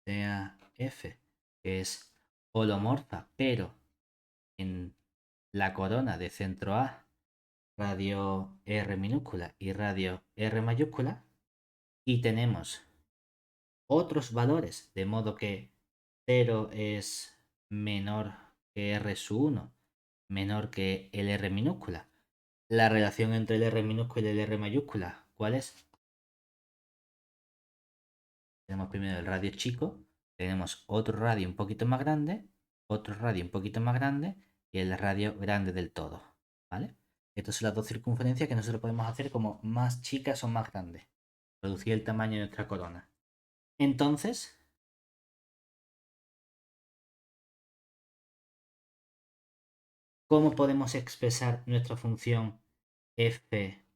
S1: sea F, que es holomorfa, pero en la corona de centro A, radio R minúscula y radio R mayúscula, y tenemos otros valores, de modo que 0 es menor que R sub 1, menor que el R minúscula. La relación entre el R minúscula y el R mayúscula, ¿cuál es? Tenemos primero el radio chico, tenemos otro radio un poquito más grande, otro radio un poquito más grande y el radio grande del todo, ¿vale? Estas son las dos circunferencias que nosotros podemos hacer como más chicas o más grandes. Reducir el tamaño de nuestra corona. Entonces, ¿cómo podemos expresar nuestra función f?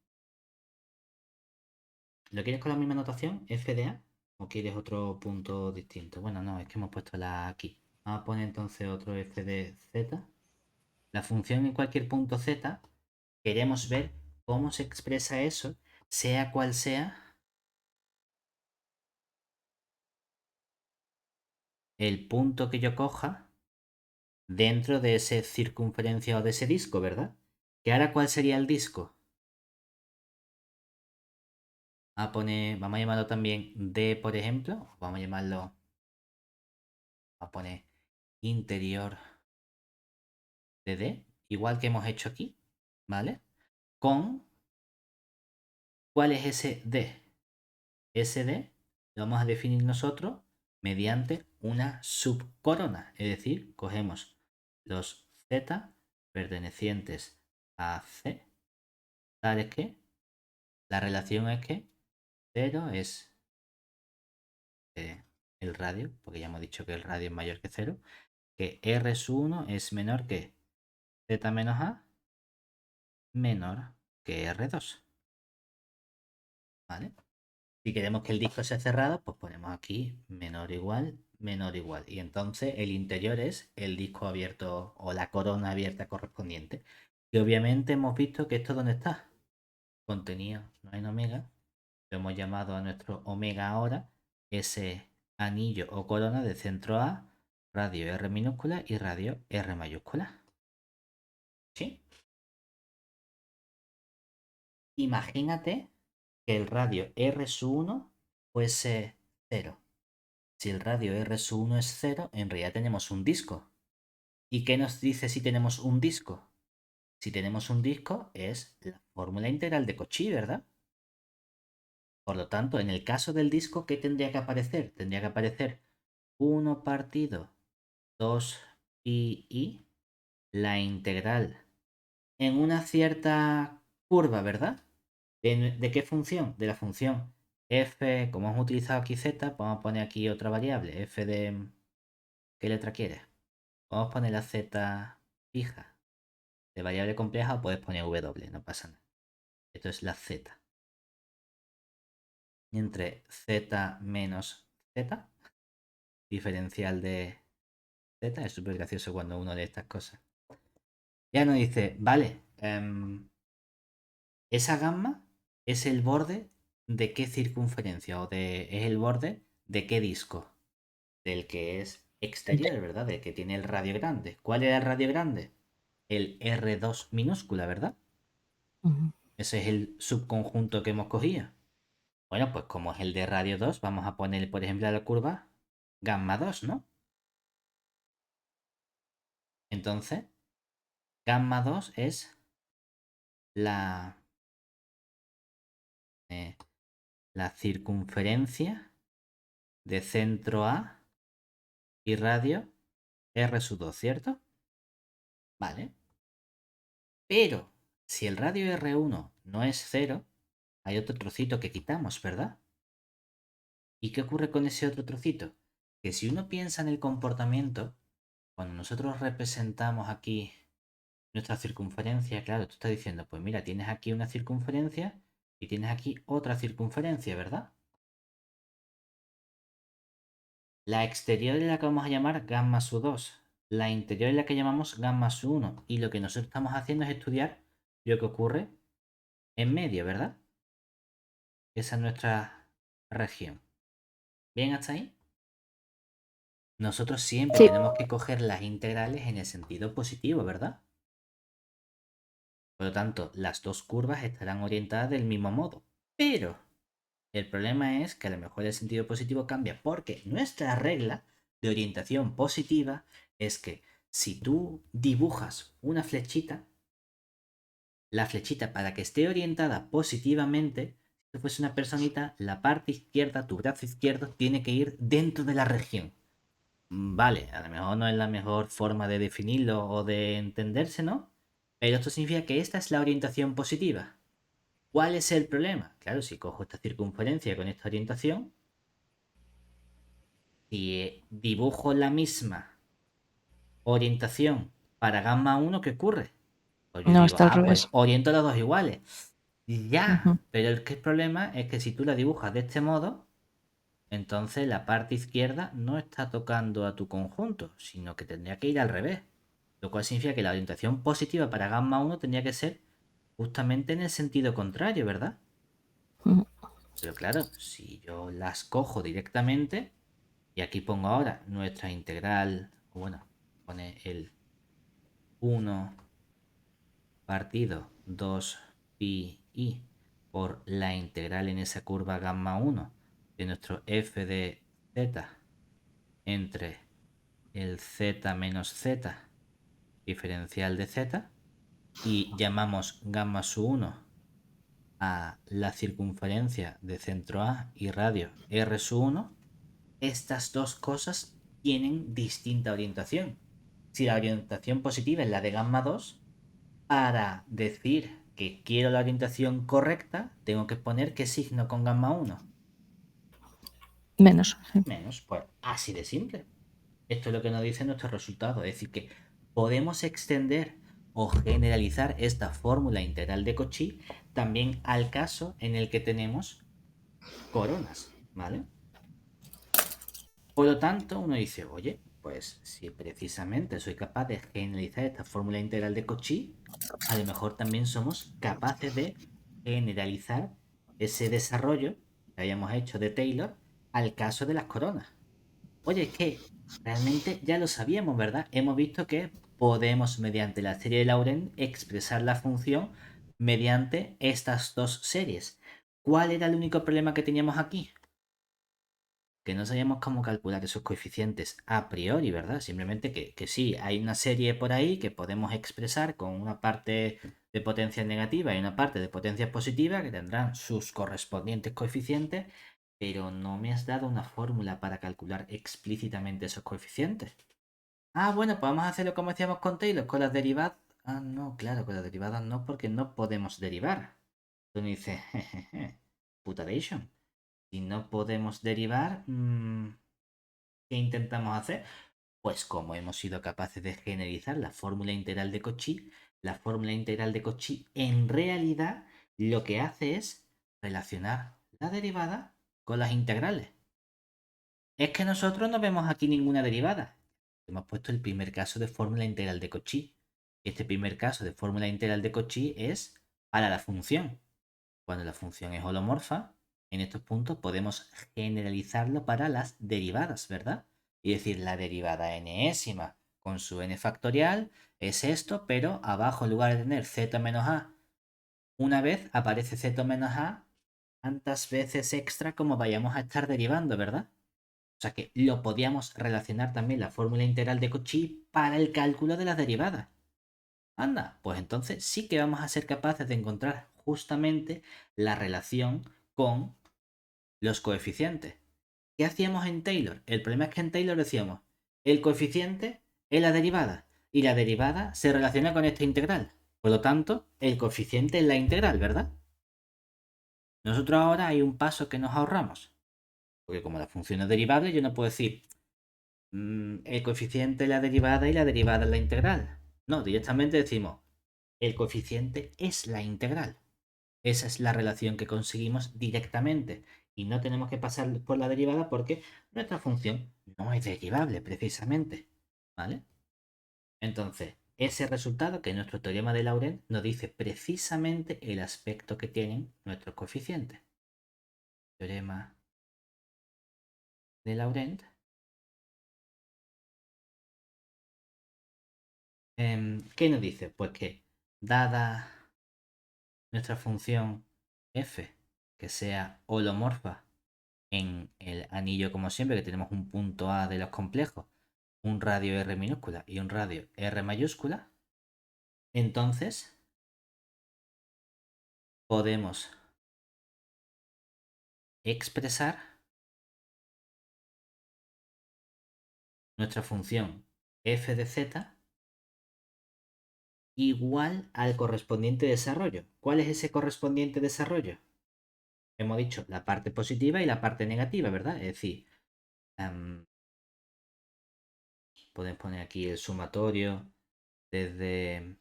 S1: ¿Lo quieres con la misma notación? ¿F de A? ¿O quieres otro punto distinto? Bueno, no, es que hemos puesto la aquí. Vamos a poner entonces otro f de z. La función en cualquier punto z, queremos ver cómo se expresa eso, sea cual sea el punto que yo coja dentro de esa circunferencia o de ese disco, ¿verdad? ¿Y ahora cuál sería el disco? Vamos a llamarlo también D, por ejemplo. Vamos a llamarlo, a poner interior de D, igual que hemos hecho aquí, ¿vale? Con, ¿cuál es ese D? Ese D lo vamos a definir nosotros mediante una subcorona, es decir, cogemos los Z pertenecientes a C, tales que la relación es que 0 es el radio, porque ya hemos dicho que el radio es mayor que 0, que R sub 1 es menor que Z menos A menor que R2, ¿vale? Si queremos que el disco sea cerrado, pues ponemos aquí menor o igual, menor o igual. Y entonces el interior es el disco abierto o la corona abierta correspondiente. Y obviamente hemos visto que esto ¿dónde está? Contenido no en omega. Lo hemos llamado a nuestro omega ahora ese anillo o corona de centro A, radio R minúscula y radio R mayúscula. ¿Sí? Imagínate que el radio R sub 1 fuese 0. Si el radio R sub 1 es 0, en realidad tenemos un disco. ¿Y qué nos dice si tenemos un disco? Si tenemos un disco es la fórmula integral de Cauchy, ¿verdad? Por lo tanto, en el caso del disco, ¿qué tendría que aparecer? Tendría que aparecer 1 partido 2 pi i, la integral en una cierta curva, ¿verdad? ¿De qué función? De la función f, como hemos utilizado aquí z, vamos a poner aquí otra variable, f de... ¿Qué letra quieres? Vamos a poner la z fija. De variable compleja puedes poner w, no pasa nada. Esto es la z. Entre z menos z, diferencial de z, es súper gracioso cuando uno lee estas cosas. Ya nos dice, vale, esa gamma es el borde de qué circunferencia es el borde de qué disco. Del que es exterior, ¿verdad? Del que tiene el radio grande. ¿Cuál era el radio grande? El R2 minúscula, ¿verdad? Ese es el subconjunto que hemos cogido. Bueno, pues como es el de radio 2, vamos a poner, por ejemplo, a la curva gamma 2, ¿no? Entonces, gamma 2 es la, eh, la circunferencia de centro A y radio R sub 2, ¿cierto? Vale. Pero si el radio R1 no es 0, hay otro trocito que quitamos, ¿verdad? ¿Y qué ocurre con ese otro trocito? Que si uno piensa en el comportamiento, cuando nosotros representamos aquí nuestra circunferencia, claro, tú estás diciendo, pues mira, tienes aquí una circunferencia y tienes aquí otra circunferencia, ¿verdad? La exterior es la que vamos a llamar gamma sub 2. La interior es la que llamamos gamma sub 1. Y lo que nosotros estamos haciendo es estudiar lo que ocurre en medio, ¿verdad? Esa es nuestra región. ¿Bien hasta ahí? Nosotros siempre
S2: Sí.
S1: tenemos que coger las integrales en el sentido positivo, ¿verdad? Por lo tanto, las dos curvas estarán orientadas del mismo modo. Pero el problema es que a lo mejor el sentido positivo cambia porque nuestra regla de orientación positiva es que si tú dibujas una flechita, la flechita para que esté orientada positivamente, si fuese una personita, la parte izquierda, tu brazo izquierdo, tiene que ir dentro de la región. Vale, a lo mejor no es la mejor forma de definirlo o de entenderse, ¿no? Pero esto significa que esta es la orientación positiva. ¿Cuál es el problema? Claro, si cojo esta circunferencia con esta orientación y dibujo la misma orientación para gamma 1, ¿qué ocurre? Pues yo
S2: No,
S1: digo,
S2: está al
S1: pues
S2: revés.
S1: oriento las dos iguales. Ya,
S2: Ujú.
S1: pero el problema es que si tú la dibujas de este modo, entonces la parte izquierda no está tocando a tu conjunto, sino que tendría que ir al revés. Lo cual significa que la orientación positiva para gamma 1 tendría que ser justamente en el sentido contrario, ¿verdad?
S2: Ujú.
S1: Pero claro, si yo las cojo directamente, Y aquí pongo ahora nuestra integral, o bueno, pone el 1 partido 2 pi i por la integral en esa curva gamma 1 de nuestro f de z entre el z menos z diferencial de z, y llamamos gamma sub 1 a la circunferencia de centro A y radio r sub 1, estas dos cosas tienen distinta orientación. Si la orientación positiva es la de gamma 2, para decir que quiero la orientación correcta, tengo que poner qué signo con gamma 1.
S2: Menos. Sí.
S1: Menos, pues así de simple. Esto es lo que nos dice nuestro resultado. Es decir, que podemos extender o generalizar esta fórmula integral de Cauchy también al caso en el que tenemos coronas, ¿vale? Por lo tanto, uno dice, oye, pues si precisamente soy capaz de generalizar esta fórmula integral de Cauchy, a lo mejor también somos capaces de generalizar ese desarrollo que hayamos hecho de Taylor al caso de las coronas. Oye, es que realmente ya lo sabíamos, ¿verdad? Hemos visto que podemos, mediante la serie de Laurent, expresar la función mediante estas dos series. ¿Cuál era el único problema que teníamos aquí? Que no sabíamos cómo calcular esos coeficientes a priori, ¿verdad? Simplemente que sí, hay una serie por ahí que podemos expresar con una parte de potencia negativa y una parte de potencia positiva que tendrán sus correspondientes coeficientes, pero no me has dado una fórmula para calcular explícitamente esos coeficientes. Ah, bueno, pues vamos a hacerlo como decíamos con Taylor, con las derivadas. Ah, no, claro, con las derivadas no, porque no podemos derivar. Entonces dice, jejeje, putadation. Si no podemos derivar, ¿qué intentamos hacer? Pues como hemos sido capaces de generalizar la fórmula integral de Cauchy, la fórmula integral de Cauchy en realidad lo que hace es relacionar la derivada con las integrales. Es que nosotros no vemos aquí ninguna derivada. Hemos puesto el primer caso de fórmula integral de Cauchy. Este primer caso de fórmula integral de Cauchy es para la función. Cuando la función es holomorfa, en estos puntos podemos generalizarlo para las derivadas, ¿verdad? Y decir, la derivada enésima con su n factorial es esto, pero abajo en lugar de tener z menos a, una vez aparece z menos a tantas veces extra como vayamos a estar derivando, ¿verdad? O sea que lo podíamos relacionar también la fórmula integral de Cauchy para el cálculo de las derivadas. Anda, pues entonces sí que vamos a ser capaces de encontrar justamente la relación con los coeficientes. ¿Qué hacíamos en Taylor? El problema es que en Taylor decíamos, el coeficiente es la derivada y la derivada se relaciona con esta integral. Por lo tanto, el coeficiente es la integral, ¿verdad? Nosotros ahora hay un paso que nos ahorramos. Porque como la función es derivable, yo no puedo decir el coeficiente es la derivada y la derivada es la integral. No, directamente decimos, el coeficiente es la integral. Esa es la relación que conseguimos directamente y no tenemos que pasar por la derivada porque nuestra función no es derivable precisamente. ¿Vale? Entonces, ese resultado, que es nuestro teorema de Laurent, nos dice precisamente el aspecto que tienen nuestros coeficientes. Teorema de Laurent. ¿Qué nos dice? Pues que dada nuestra función f, que sea holomorfa en el anillo como siempre, que tenemos un punto A de los complejos, un radio R minúscula y un radio R mayúscula, entonces podemos expresar nuestra función f de z igual al correspondiente desarrollo. ¿Cuál es ese correspondiente desarrollo? Hemos dicho la parte positiva y la parte negativa, ¿verdad? Es decir, podemos poner aquí el sumatorio desde...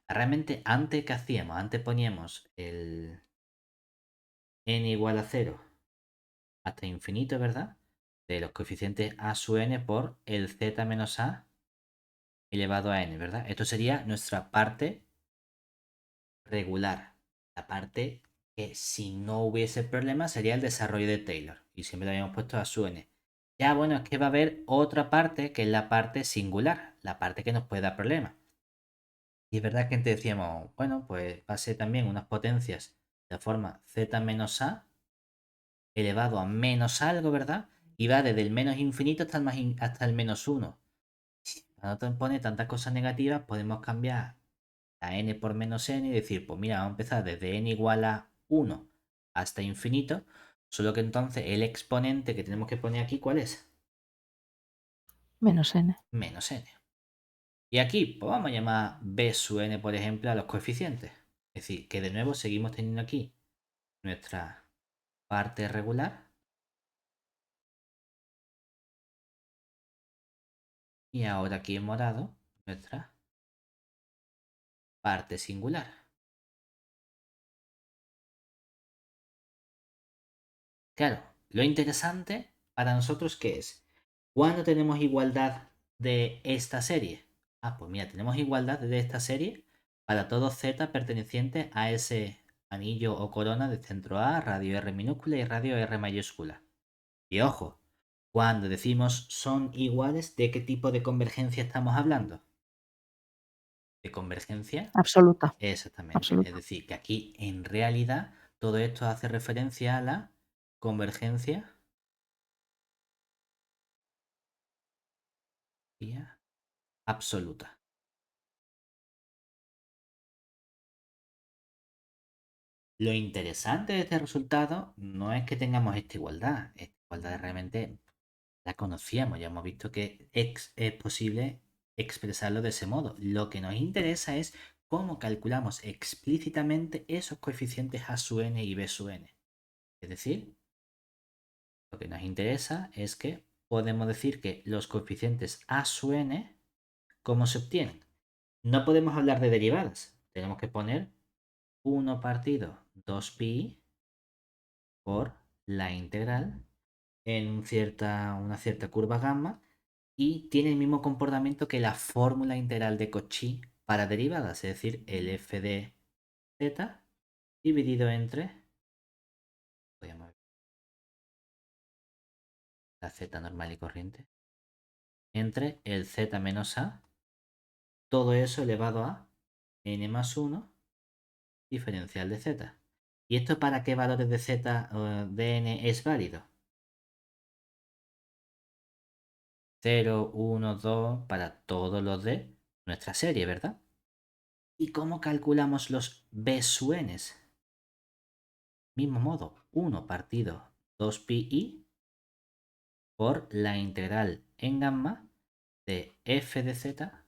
S1: Realmente antes, ¿qué hacíamos? Antes poníamos el n igual a 0 hasta infinito, ¿verdad? De los coeficientes a sub n por el z menos a elevado a n, ¿verdad? Esto sería nuestra parte regular. La parte que si no hubiese problema sería el desarrollo de Taylor. Y siempre lo habíamos puesto a sub n. Ya, bueno, es que va a haber otra parte que es la parte singular, la parte que nos puede dar problemas. Y es verdad que antes decíamos, bueno, pues va a ser también unas potencias de forma z menos a elevado a menos algo, ¿verdad? Y va desde el menos infinito hasta hasta el menos 1. Para no poner tantas cosas negativas, podemos cambiar a n por menos n y decir, pues mira, vamos a empezar desde n igual a 1 hasta infinito, solo que entonces el exponente que tenemos que poner aquí, ¿cuál es?
S2: Menos n.
S1: Menos n. Y aquí, pues vamos a llamar b sub n, por ejemplo, a los coeficientes. Es decir, que de nuevo seguimos teniendo aquí nuestra parte regular. Y ahora aquí en morado, nuestra parte singular. Claro, lo interesante para nosotros ¿qué es? ¿Cuándo tenemos igualdad de esta serie? Ah, pues mira, tenemos igualdad de esta serie para todo z perteneciente a ese anillo o corona de centro A, radio R minúscula y radio R mayúscula. Y ojo, cuando decimos son iguales, ¿de qué tipo de convergencia estamos hablando? De convergencia.
S2: Absoluta.
S1: Exactamente. Es
S2: Absoluta.
S1: decir, que aquí en realidad todo esto hace referencia a la convergencia absoluta. Lo interesante de este resultado no es que tengamos esta igualdad. Esta igualdad realmente la conocíamos, ya hemos visto que es posible expresarlo de ese modo. Lo que nos interesa es cómo calculamos explícitamente esos coeficientes a sub n y b sub n. Es decir, lo que nos interesa es que podemos decir que los coeficientes a sub n, ¿cómo se obtienen? No podemos hablar de derivadas. Tenemos que poner 1 partido 2pi por la integral en una cierta curva gamma y tiene el mismo comportamiento que la fórmula integral de Cauchy para derivadas, es decir, el f de z dividido entre, podríamos ver, la z normal y corriente, entre el z menos a, todo eso elevado a n más 1 diferencial de z. ¿Y esto para qué valores de z de n es válido? 0, 1, 2, para todos los de nuestra serie, ¿verdad? ¿Y cómo calculamos los b sub n? Mismo modo, 1 partido 2pi por la integral en gamma de f de z,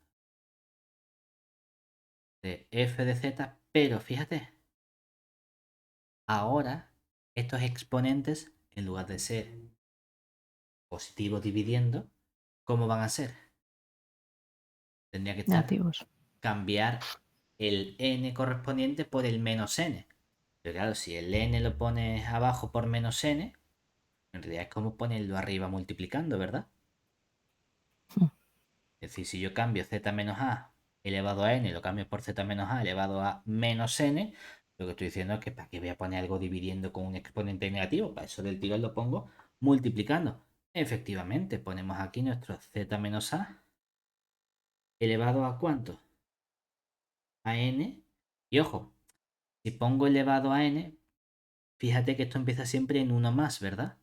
S1: pero fíjate, ahora estos exponentes, en lugar de ser positivos dividiendo, ¿cómo van a ser? Tendría que estar
S2: Negativos.
S1: cambiar el n correspondiente por el menos n. Pero claro, si el n lo pones abajo por menos n, en realidad es como ponerlo arriba multiplicando, ¿verdad?
S2: Mm.
S1: Es decir, si yo cambio z menos a elevado a n, lo cambio por z menos a elevado a menos n, lo que estoy diciendo es que para qué voy a poner algo dividiendo con un exponente negativo, para eso del tirón lo pongo multiplicando. Efectivamente, ponemos aquí nuestro z menos a elevado a ¿cuánto? A n. Y ojo, si pongo elevado a n, fíjate que esto empieza siempre en 1 más, ¿verdad?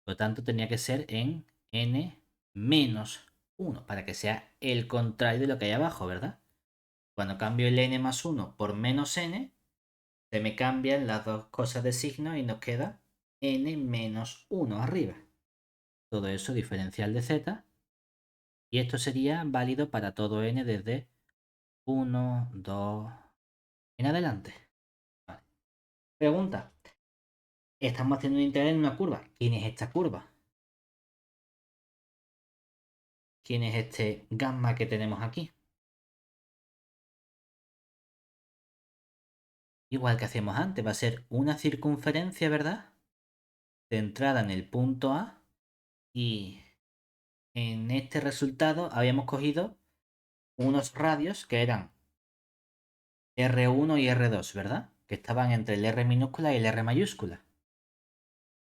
S1: Por lo tanto, tenía que ser en n menos 1, para que sea el contrario de lo que hay abajo, ¿verdad? Cuando cambio el n más 1 por menos n, se me cambian las dos cosas de signo y nos queda n menos 1 arriba. Todo eso diferencial de z. Y esto sería válido para todo n desde 1, 2 en adelante. Vale. Pregunta. Estamos haciendo un integral en una curva. ¿Quién es esta curva? ¿Quién es este gamma que tenemos aquí? Igual que hacíamos antes, va a ser una circunferencia, ¿verdad? Centrada en el punto A. Y en este resultado habíamos cogido unos radios que eran R1 y R2, ¿verdad? Que estaban entre el R minúscula y el R mayúscula.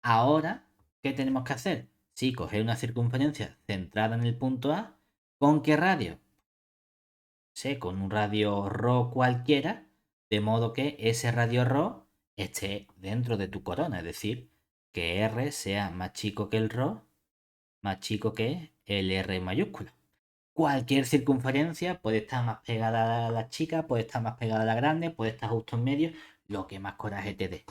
S1: Ahora, ¿qué tenemos que hacer? Sí, coger una circunferencia centrada en el punto A. ¿Con qué radio? Sé, con un radio ρ cualquiera, de modo que ese radio ρ esté dentro de tu corona, es decir, que R sea más chico que el ρ, más chico que el R mayúscula. Cualquier circunferencia puede estar más pegada a la chica, puede estar más pegada a la grande, puede estar justo en medio, lo que más coraje te dé.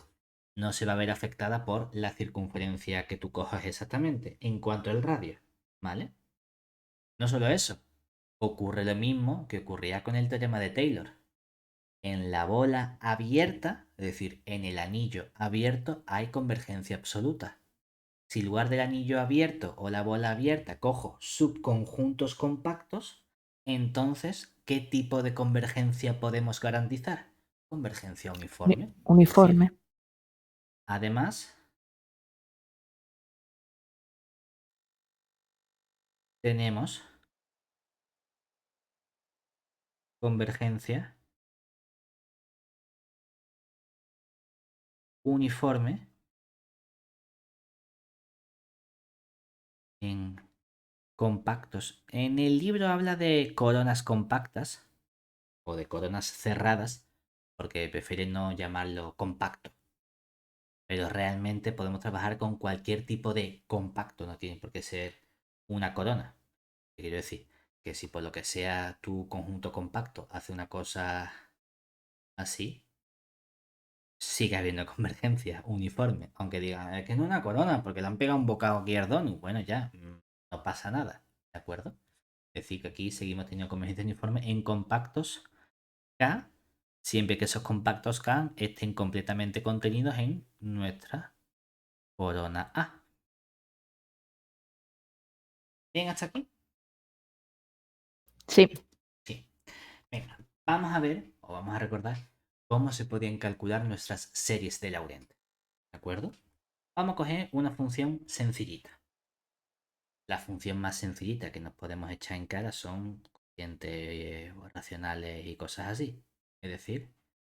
S1: No se va a ver afectada por la circunferencia que tú cojas exactamente en cuanto al radio, ¿vale? No solo eso, ocurre lo mismo que ocurría con el teorema de Taylor. En la bola abierta, es decir, en el anillo abierto, hay convergencia absoluta. Si en lugar del anillo abierto o la bola abierta cojo subconjuntos compactos, entonces, ¿qué tipo de convergencia podemos garantizar? Convergencia uniforme. Es decir,
S2: Uniforme.
S1: además, tenemos convergencia uniforme en compactos. En el libro habla de coronas compactas o de coronas cerradas, porque prefieren no llamarlo compacto. Pero realmente podemos trabajar con cualquier tipo de compacto, no tiene por qué ser una corona. Quiero decir que si por lo que sea tu conjunto compacto hace una cosa así, sigue habiendo convergencia uniforme. Aunque digan, es que no es una corona, porque le han pegado un bocado aquí al donut. Bueno, ya, no pasa nada, ¿de acuerdo? Es decir, que aquí seguimos teniendo convergencia uniforme en compactos K, siempre que esos compactos K estén completamente contenidos en nuestra corona A. ¿Bien hasta aquí?
S2: Sí.
S1: Sí. Venga, vamos a ver, o vamos a recordar, cómo se podían calcular nuestras series de Laurent. ¿De acuerdo? Vamos a coger una función sencillita. La función más sencillita que nos podemos echar en cara son cocientes racionales y cosas así. Es decir,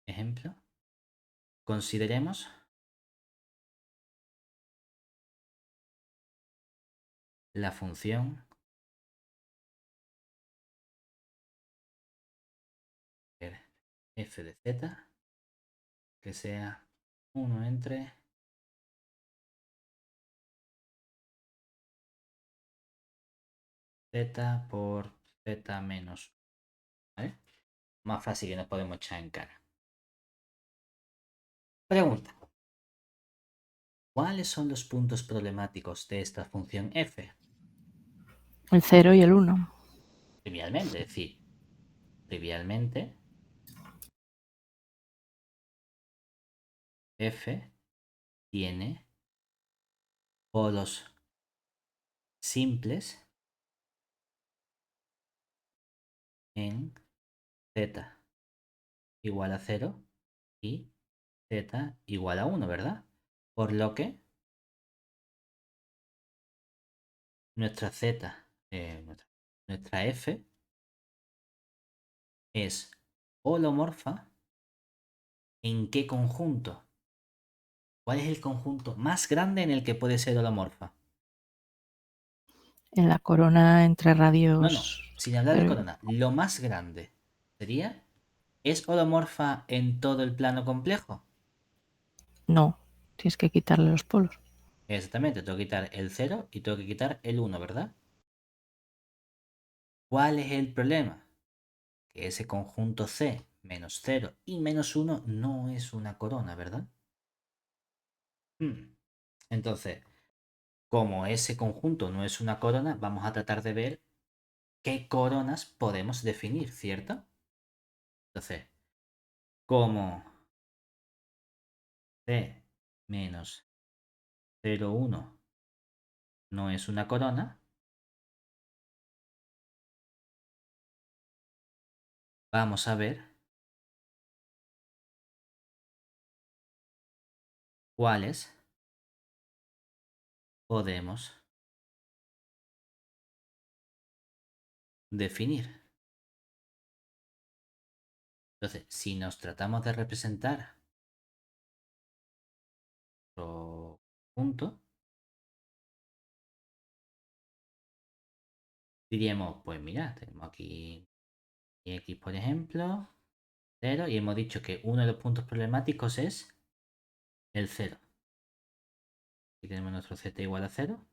S1: ejemplo, consideremos la función f de z que sea 1 entre z por z menos 1. ¿Vale? Más fácil que nos podemos echar en cara. Pregunta. ¿Cuáles son los puntos problemáticos de esta función f?
S2: El 0 y el 1.
S1: Trivialmente, es decir, trivialmente f tiene polos simples en z igual a 0 y z igual a 1, ¿verdad? Por lo que nuestra z, nuestra f es holomorfa. ¿En qué conjunto? ¿Cuál es el conjunto más grande en el que puede ser holomorfa?
S2: En la corona entre
S1: No,
S2: radios.
S1: sin hablar de
S2: 0
S1: corona, lo más grande sería, ¿es holomorfa en todo el plano complejo?
S2: No, tienes que quitarle los polos.
S1: Exactamente, tengo que quitar el 0 y tengo que quitar el 1, ¿verdad? ¿Cuál es el problema? Que ese conjunto C menos 0 y menos 1 no es una corona, ¿verdad? Entonces, como ese conjunto no es una corona, vamos a tratar de ver qué coronas podemos definir, ¿cierto? Entonces, como C menos 0,1 no es una corona, vamos a ver cuáles podemos definir. Entonces, si nos tratamos de representar otro punto, diríamos, pues mira, tenemos aquí x, por ejemplo, 0, y hemos dicho que uno de los puntos problemáticos es el 0. Aquí tenemos nuestro z igual a 0.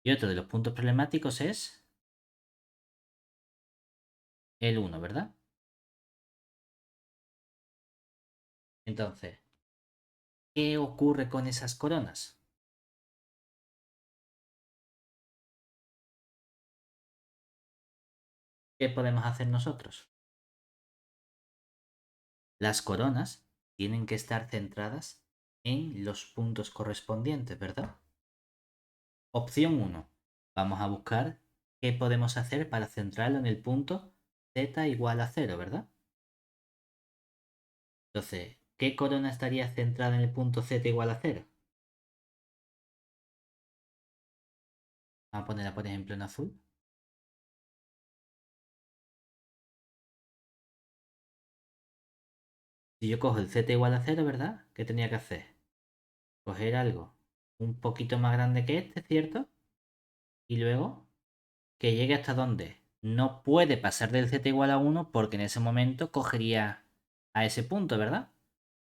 S1: Y otro de los puntos problemáticos es el 1, ¿verdad? Entonces, ¿qué ocurre con esas coronas? ¿Qué podemos hacer nosotros? Las coronas tienen que estar centradas en los puntos correspondientes, ¿verdad? Opción 1. Vamos a buscar qué podemos hacer para centrarlo en el punto z igual a 0, ¿verdad? Entonces, ¿qué corona estaría centrada en el punto z igual a 0? Vamos a ponerla, por ejemplo, en azul. Si yo cojo el z igual a 0, ¿verdad? ¿Qué tenía que hacer? Coger algo un poquito más grande que este, ¿cierto? Y luego que llegue hasta donde no puede pasar del z igual a 1 porque en ese momento cogería a ese punto, ¿verdad?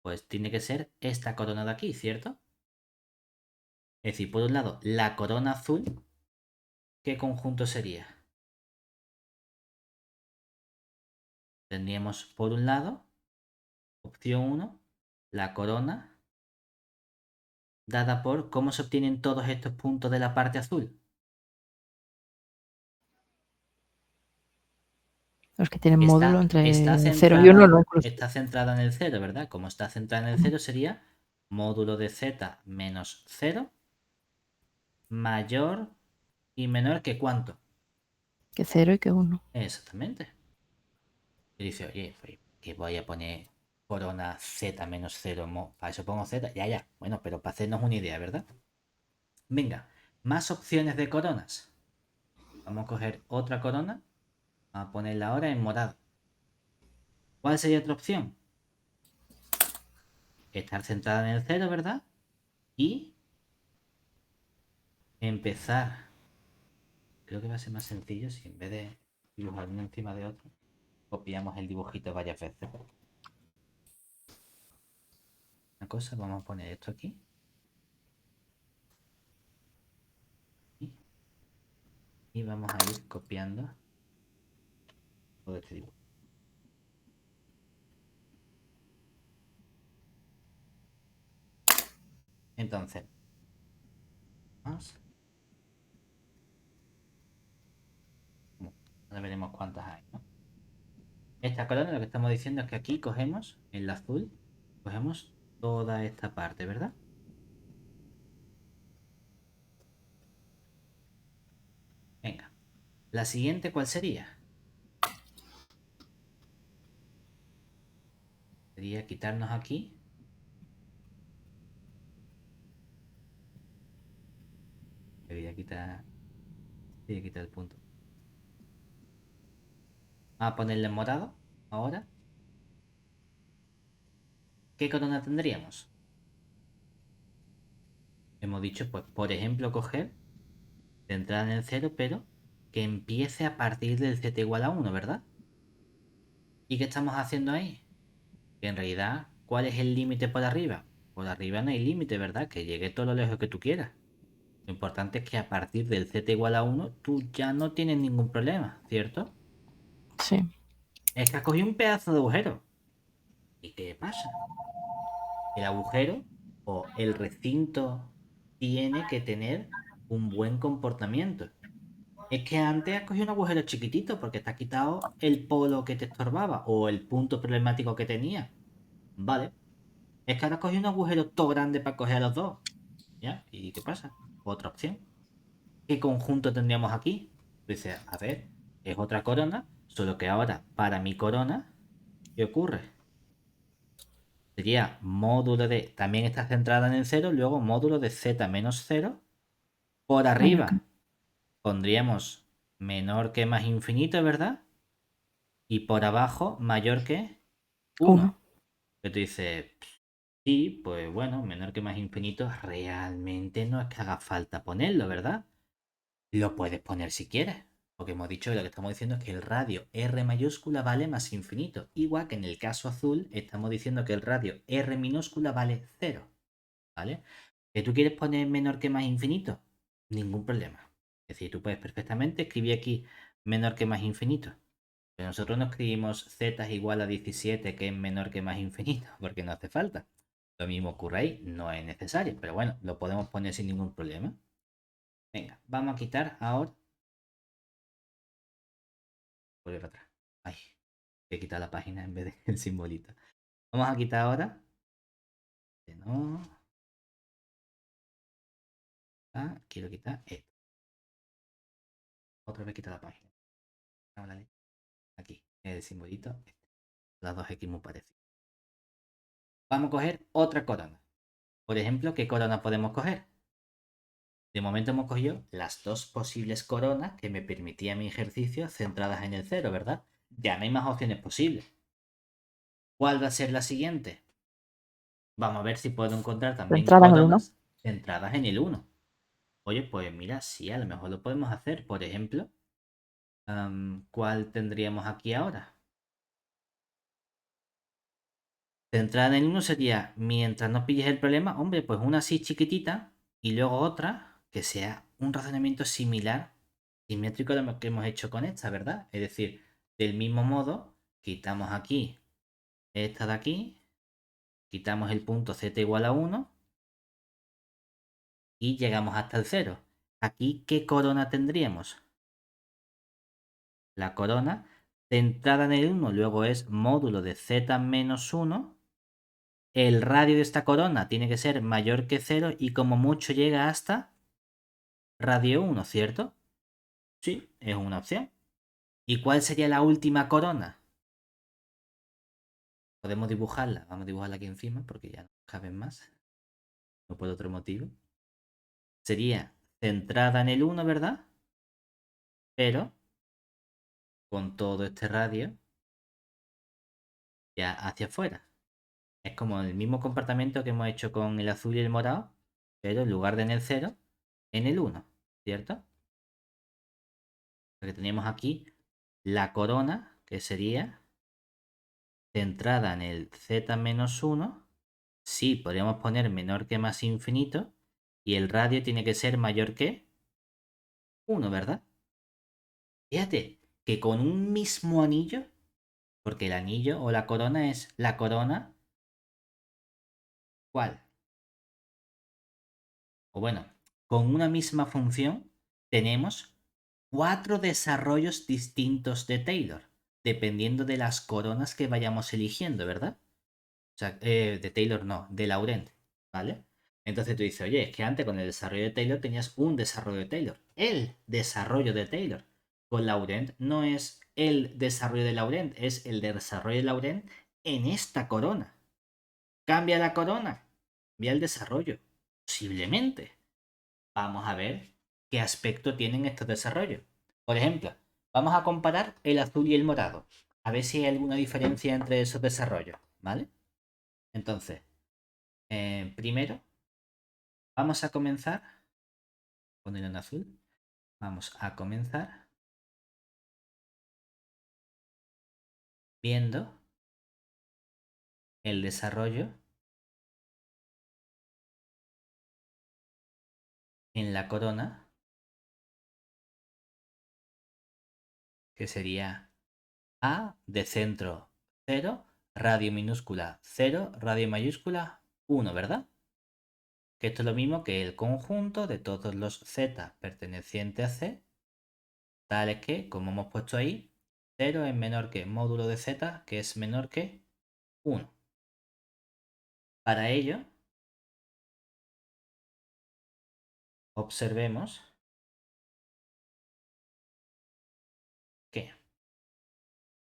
S1: Pues tiene que ser esta corona de aquí, ¿cierto? Es decir, por un lado, la corona azul, ¿qué conjunto sería? Tendríamos por un lado, opción 1, la corona dada por cómo se obtienen todos estos puntos de la parte azul.
S2: Los que tienen módulo
S1: Está
S2: entre 0 y 1
S1: centrada,
S2: no incluso.
S1: está centrada en el 0, ¿verdad? Como está centrada en el 0 sería módulo de z menos 0 mayor y menor que ¿cuánto?
S2: Que 0 y que 1.
S1: Exactamente. Y dice, oye, pues, que voy a poner corona z menos 0, para eso pongo z. Ya, ya. Bueno, pero para hacernos una idea, ¿verdad? Venga, más opciones de coronas. Vamos a coger otra corona. Vamos a ponerla ahora en morado. ¿Cuál sería otra opción? Estar centrada en el 0, ¿verdad? Y empezar. Creo que va a ser más sencillo si en vez de dibujar uno encima de otro, copiamos el dibujito varias veces. Una cosa, vamos a poner esto aquí. Y vamos a ir copiando todo este dibujo. Entonces, vamos. Ahora veremos cuántas hay, ¿no? Esta columna lo que estamos diciendo es que aquí cogemos, en el azul, cogemos toda esta parte, ¿verdad? Venga. La siguiente, ¿cuál sería? Sería quitarnos aquí. Debería quitar. Debería quitar el punto. Vamos a ponerle en morado. Ahora. ¿Qué corona tendríamos? Hemos dicho, pues, por ejemplo, coger, centrar en el 0, pero que empiece a partir del z igual a 1, ¿verdad? ¿Y qué estamos haciendo ahí? Que en realidad, ¿cuál es el límite por arriba? Por arriba no hay límite, ¿verdad? Que llegue todo lo lejos que tú quieras. Lo importante es que a partir del z igual a 1, tú ya no tienes ningún problema, ¿cierto?
S2: Sí.
S1: Es que has cogido un pedazo de agujero. ¿Y qué pasa? El agujero o el recinto tiene que tener un buen comportamiento. Es que antes has cogido un agujero chiquitito porque te has quitado el polo que te estorbaba o el punto problemático que tenía. Vale. Es que ahora has cogido un agujero todo grande para coger a los dos. ¿Ya? ¿Y qué pasa? Otra opción. ¿Qué conjunto tendríamos aquí? Dice, a ver, es otra corona, solo que ahora para mi corona, ¿qué ocurre? Sería módulo de, también está centrada en el 0, luego módulo de z menos 0. Por
S2: Mayor que
S1: arriba pondríamos menor que más infinito, ¿verdad? Y por abajo mayor que
S2: 1.
S1: 1. Que tú dices, sí, pues bueno, menor que más infinito, realmente no es que haga falta ponerlo, ¿verdad? Lo puedes poner si quieres. Porque hemos dicho que lo que estamos diciendo es que el radio R mayúscula vale más infinito. Igual que en el caso azul estamos diciendo que el radio R minúscula vale 0. ¿Vale? ¿Que tú quieres poner menor que más infinito? Ningún problema. Es decir, tú puedes perfectamente escribir aquí menor que más infinito. Pero nosotros no escribimos z es igual a 17, que es menor que más infinito, porque no hace falta. Lo mismo ocurre ahí, no es necesario, pero bueno, lo podemos poner sin ningún problema. Venga, vamos a quitar ahora. Volver para atrás. Ay, he quitado la página en vez del simbolito. Vamos a quitar ahora. No. Ah, quiero quitar esto. Otra vez quitar la página. Aquí, el simbolito. Este. Las dos X muy parecidas. Vamos a coger otra corona. Por ejemplo, ¿qué corona podemos coger? De momento hemos cogido las dos posibles coronas que me permitía mi ejercicio centradas en el cero, ¿verdad? Ya no hay más opciones posibles. ¿Cuál va a ser la siguiente? Vamos a ver si puedo encontrar también
S2: Centradas en el 1.
S1: coronas centradas en el 1. Oye, pues mira, sí, a lo mejor lo podemos hacer. Por ejemplo, ¿cuál tendríamos aquí ahora? Centrada en el 1 sería, mientras no pilles el problema, hombre, pues una así chiquitita y luego otra que sea un razonamiento similar, simétrico a lo que hemos hecho con esta, ¿verdad? Es decir, del mismo modo, quitamos aquí esta de aquí, quitamos el punto z igual a 1 y llegamos hasta el 0. Aquí, ¿qué corona tendríamos? La corona centrada en el 1 luego es módulo de z menos 1. El radio de esta corona tiene que ser mayor que 0 y como mucho llega hasta radio 1, ¿cierto? Sí, es una opción. ¿Y cuál sería la última corona? Podemos dibujarla. Vamos a dibujarla aquí encima porque ya no caben más. No por otro motivo. Sería centrada en el 1, ¿verdad? Pero con todo este radio ya hacia afuera. Es como el mismo comportamiento que hemos hecho con el azul y el morado, pero en lugar de en el 0, en el 1, ¿cierto? Porque teníamos aquí la corona, que sería centrada en el z-1. Sí, podríamos poner menor que más infinito. Y el radio tiene que ser mayor que 1, ¿verdad? Fíjate que con un mismo anillo, porque el anillo o la corona es la corona, ¿cuál? O bueno, con una misma función tenemos 4 desarrollos distintos de Taylor, dependiendo de las coronas que vayamos eligiendo, ¿verdad? O sea, de Taylor no, de Laurent, ¿vale? Entonces tú dices, oye, es que antes con el desarrollo de Taylor tenías un desarrollo de Taylor. El desarrollo de Taylor. Con Laurent no es el desarrollo de Laurent, es el desarrollo de Laurent en esta corona. ¿Cambia la corona? Cambia el desarrollo. Posiblemente. Vamos a ver qué aspecto tienen estos desarrollos. Por ejemplo, vamos a comparar el azul y el morado. A ver si hay alguna diferencia entre esos desarrollos, ¿vale? Entonces, primero, vamos a comenzar, ponerlo en azul, vamos a comenzar viendo el desarrollo en la corona, que sería A de centro 0, radio minúscula 0, radio mayúscula 1, ¿verdad? Que esto es lo mismo que el conjunto de todos los z pertenecientes a C, tales que, como hemos puesto ahí, 0 es menor que módulo de z, que es menor que 1. Para ello, observemos que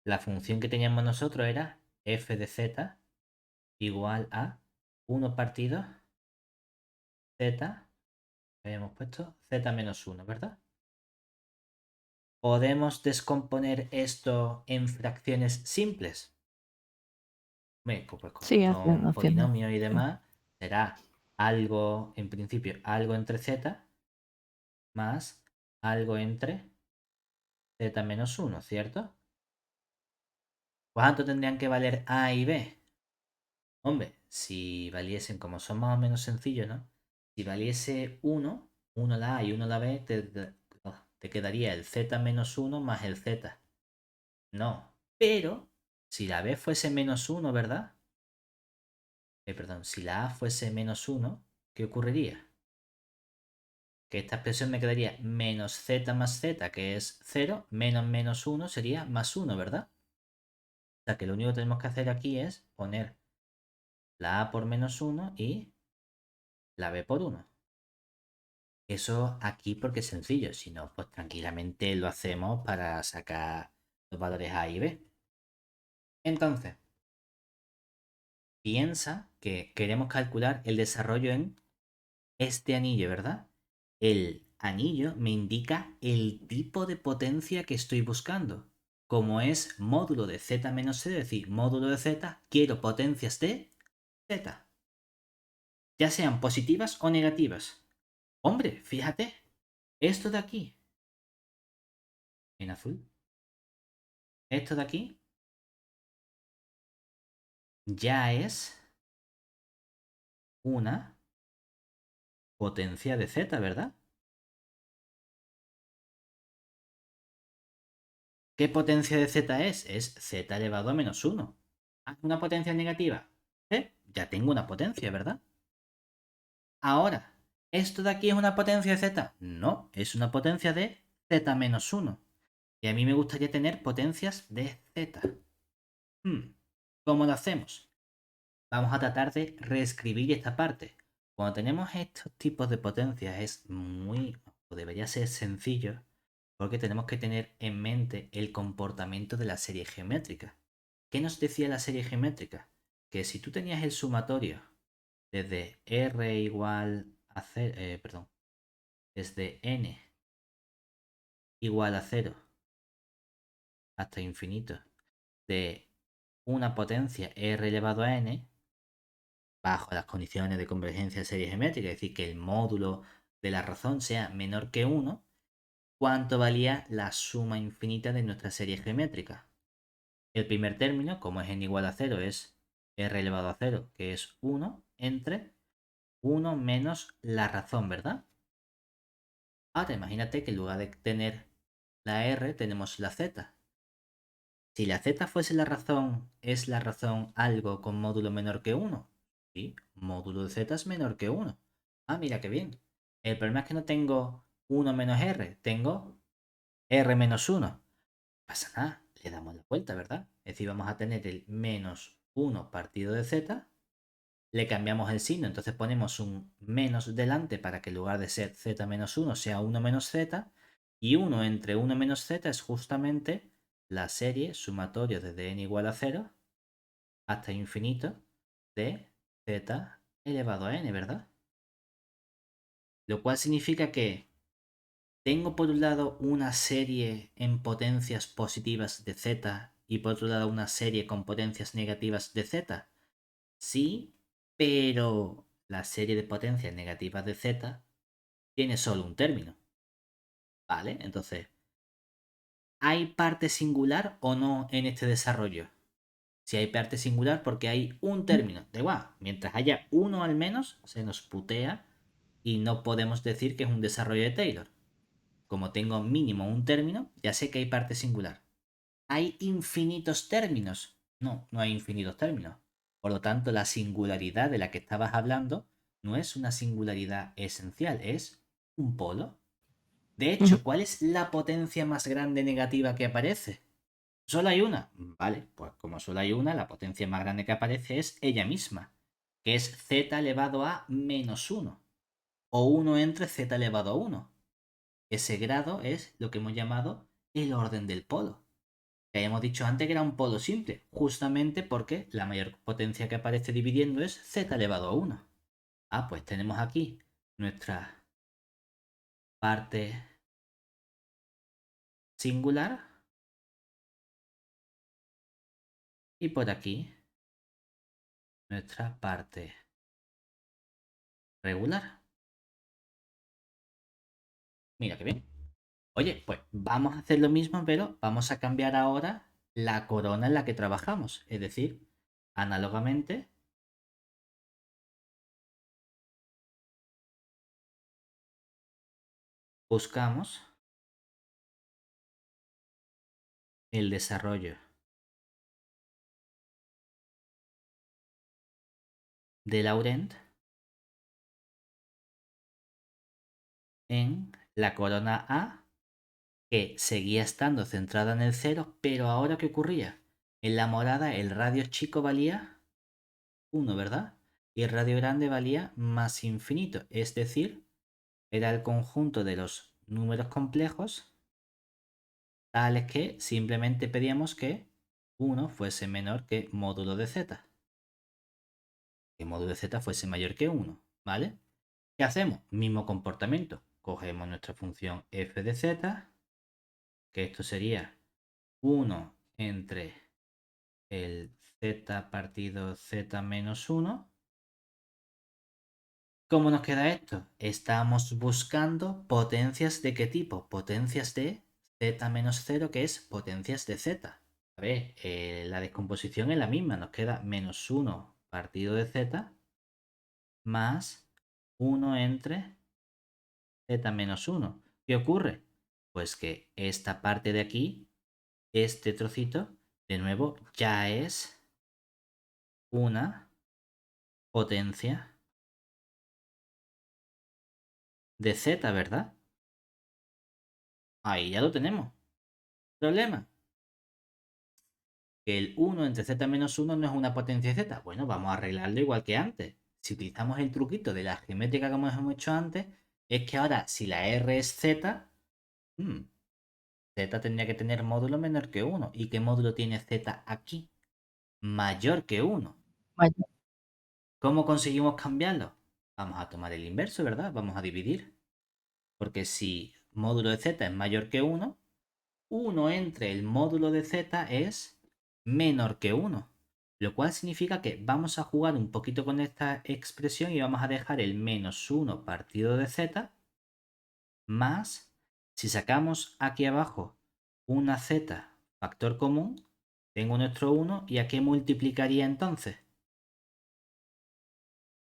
S1: la función que teníamos nosotros era f de z igual a 1 partido z, habíamos puesto z menos 1, ¿verdad? ¿Podemos descomponer esto en fracciones simples? Pues como
S2: Sí,
S1: son
S2: haciendo.
S1: polinomios y
S2: Sí.
S1: demás, será algo, en principio, algo entre z más algo entre z menos 1, ¿cierto? ¿Cuánto tendrían que valer a y b? Hombre, si valiesen, como son más o menos sencillos, ¿no? Si valiese 1, 1 la a y 1 la b, te quedaría el z menos 1 más el z. No, pero si la b fuese menos 1, ¿verdad? Perdón, si la a fuese menos 1, ¿qué ocurriría? Que esta expresión me quedaría menos z más z, que es 0, menos menos 1 sería más 1, ¿verdad? O sea que lo único que tenemos que hacer aquí es poner la a por menos 1 y la b por 1. Eso aquí porque es sencillo, si no, pues tranquilamente lo hacemos para sacar los valores a y b. Entonces, piensa que queremos calcular el desarrollo en este anillo, ¿verdad? El anillo me indica el tipo de potencia que estoy buscando. Como es módulo de z menos c, es decir, módulo de z, quiero potencias de z, ya sean positivas o negativas. Hombre, fíjate, esto de aquí, en azul, esto de aquí, ya es una potencia de z, ¿verdad? ¿Qué potencia de z es? Es z elevado a menos 1. ¿Una potencia negativa? Ya tengo una potencia, ¿verdad? Ahora, ¿esto de aquí es una potencia de z? No, es una potencia de z menos 1. Y a mí me gustaría tener potencias de z. ¿Cómo lo hacemos? Vamos a tratar de reescribir esta parte. Cuando tenemos estos tipos de potencias es muy, o debería ser sencillo, porque tenemos que tener en mente el comportamiento de la serie geométrica. ¿Qué nos decía la serie geométrica? Que si tú tenías el sumatorio desde r igual a 0, perdón, desde n igual a 0 hasta infinito de una potencia r elevado a n, bajo las condiciones de convergencia de serie geométrica, es decir, que el módulo de la razón sea menor que 1, ¿cuánto valía la suma infinita de nuestra serie geométrica? El primer término, como es n igual a 0, es r elevado a 0, que es 1, entre 1 menos la razón, ¿verdad? Ahora imagínate que en lugar de tener la r, tenemos la z. Si la z fuese la razón, ¿es la razón algo con módulo menor que 1? Sí, módulo de z es menor que 1. Ah, mira qué bien. El problema es que no tengo 1 menos r, tengo r menos 1. No pasa nada, le damos la vuelta, ¿verdad? Es decir, vamos a tener el menos 1 partido de z, le cambiamos el signo, entonces ponemos un menos delante para que en lugar de ser z menos 1 sea 1 menos z, y 1 entre 1 menos z es justamente la serie sumatorio desde n igual a 0 hasta infinito de z elevado a n, ¿verdad? Lo cual significa que tengo por un lado una serie en potencias positivas de z y por otro lado una serie con potencias negativas de z. Sí, pero la serie de potencias negativas de z tiene solo un término. ¿Vale? Entonces, ¿hay parte singular o no en este desarrollo? Si hay parte singular porque hay un término. Da igual, mientras haya uno al menos, se nos putea y no podemos decir que es un desarrollo de Taylor. Como tengo mínimo un término, ya sé que hay parte singular. ¿Hay infinitos términos? No, no hay infinitos términos. Por lo tanto, la singularidad de la que estabas hablando no es una singularidad esencial, es un polo. De
S2: Ujú.
S1: hecho, ¿cuál es la potencia más grande negativa que aparece? ¿Solo hay una? Vale, pues como solo hay una, la potencia más grande que aparece es ella misma, que es z elevado a menos 1, o 1 entre z elevado a 1. Ese grado es lo que hemos llamado el orden del polo. Que habíamos dicho antes que era un polo simple, justamente porque la mayor potencia que aparece dividiendo es z elevado a 1. Ah, pues tenemos aquí nuestra parte singular y por aquí nuestra parte regular. Mira qué bien. Oye, pues vamos a hacer lo mismo, pero vamos a cambiar ahora la corona en la que trabajamos. Es decir, análogamente, buscamos el desarrollo de Laurent en la corona A, que seguía estando centrada en el 0, pero ahora ¿qué ocurría? En la morada el radio chico valía 1, ¿verdad? Y el radio grande valía más infinito, es decir, era el conjunto de los números complejos tales que simplemente pedíamos que 1 fuese menor que módulo de z, que módulo de z fuese mayor que 1, ¿vale? ¿Qué hacemos? Mismo comportamiento. Cogemos nuestra función f de z, que esto sería 1 entre el z partido z menos 1. ¿Cómo nos queda esto? Estamos buscando potencias de qué tipo? Potencias de z menos 0, que es potencias de z. A ver, la descomposición es la misma. Nos queda menos 1 partido de z más 1 entre z menos 1. ¿Qué ocurre? Pues que esta parte de aquí, este trocito, de nuevo, ya es una potencia de z, ¿verdad? Ahí ya lo tenemos. Problema, que el 1 entre z menos 1 no es una potencia de z. Bueno, vamos a arreglarlo igual que antes. Si utilizamos el truquito de la geométrica como hemos hecho antes, es que ahora si la r es z, z tendría que tener módulo menor que 1. ¿Y qué módulo tiene z aquí? Mayor que 1.
S2: Vaya.
S1: ¿Cómo conseguimos cambiarlo? Vamos a tomar el inverso, ¿verdad? Vamos a dividir. Porque si módulo de z es mayor que 1, 1 entre el módulo de z es menor que 1. Lo cual significa que vamos a jugar un poquito con esta expresión y vamos a dejar el menos 1 partido de z más, si sacamos aquí abajo una z factor común, tengo nuestro 1 y ¿a qué multiplicaría entonces?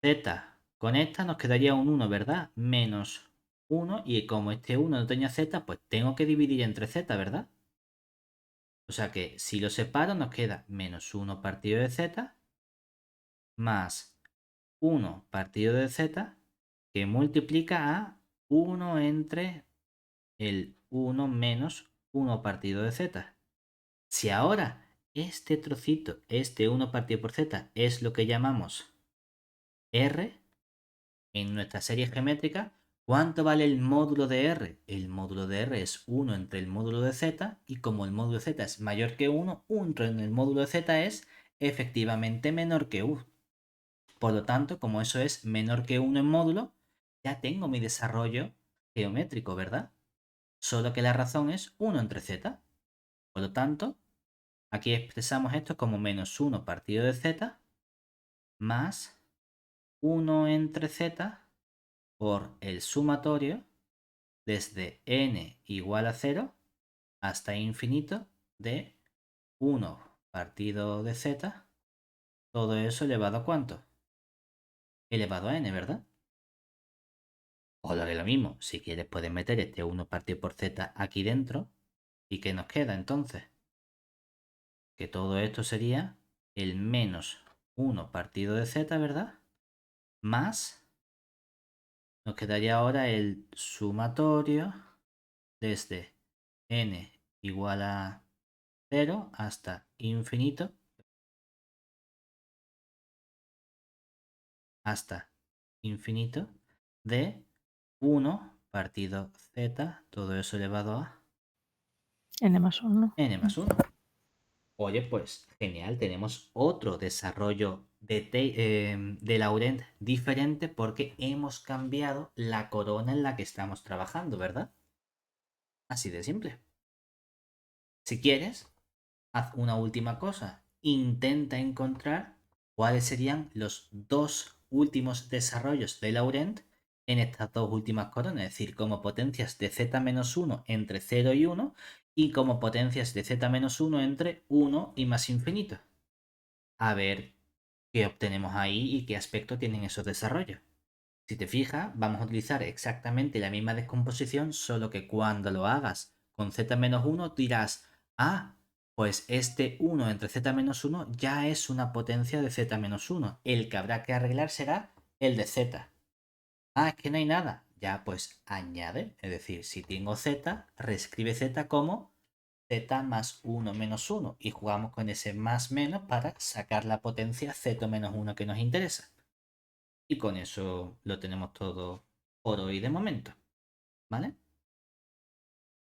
S1: Z con esta nos quedaría un 1, ¿verdad? Menos 1 y como este 1 no tenía z, pues tengo que dividir entre z, ¿verdad? O sea que si lo separo nos queda menos 1 partido de z más 1 partido de z que multiplica a 1 entre el 1 menos 1 partido de z. Si ahora este trocito, este 1 partido por z, es lo que llamamos r en nuestra serie geométrica, ¿cuánto vale el módulo de r? El módulo de r es 1 entre el módulo de z y como el módulo de z es mayor que 1, 1 en el módulo de z es efectivamente menor que 1. Por lo tanto, como eso es menor que 1 en módulo, ya tengo mi desarrollo geométrico, ¿verdad? Solo que la razón es 1 entre z. Por lo tanto, aquí expresamos esto como menos 1 partido de z más 1 entre z por el sumatorio desde n igual a 0 hasta infinito de 1 partido de z, todo eso elevado a ¿cuánto? Elevado a n, ¿verdad? O lo que es lo mismo, si quieres puedes meter este 1 partido por z aquí dentro. ¿Y qué nos queda entonces? Que todo esto sería el menos 1 partido de z, ¿verdad? Más, nos quedaría ahora el sumatorio desde n igual a 0 hasta infinito, de 1 partido z, todo eso elevado a
S2: N más 1.
S1: n más 1. Oye, pues genial, tenemos otro desarrollo de Laurent diferente porque hemos cambiado la corona en la que estamos trabajando, ¿verdad? Así de simple. Si quieres, haz una última cosa. Intenta encontrar cuáles serían los dos últimos desarrollos de Laurent en estas dos últimas coronas, es decir, como potencias de z-1 entre 0 y 1 y como potencias de z-1 entre 1 y más infinito. A ver qué obtenemos ahí y qué aspecto tienen esos desarrollos. Si te fijas, vamos a utilizar exactamente la misma descomposición, solo que cuando lo hagas con z-1 dirás, ah, pues este 1 entre z-1 ya es una potencia de z-1. El que habrá que arreglar será el de z. Ah, es que no hay nada. Ya, pues añade. Es decir, si tengo z, reescribe z como z más 1 menos 1. Y jugamos con ese más menos para sacar la potencia z menos 1 que nos interesa. Y con eso lo tenemos todo por hoy de momento. ¿Vale?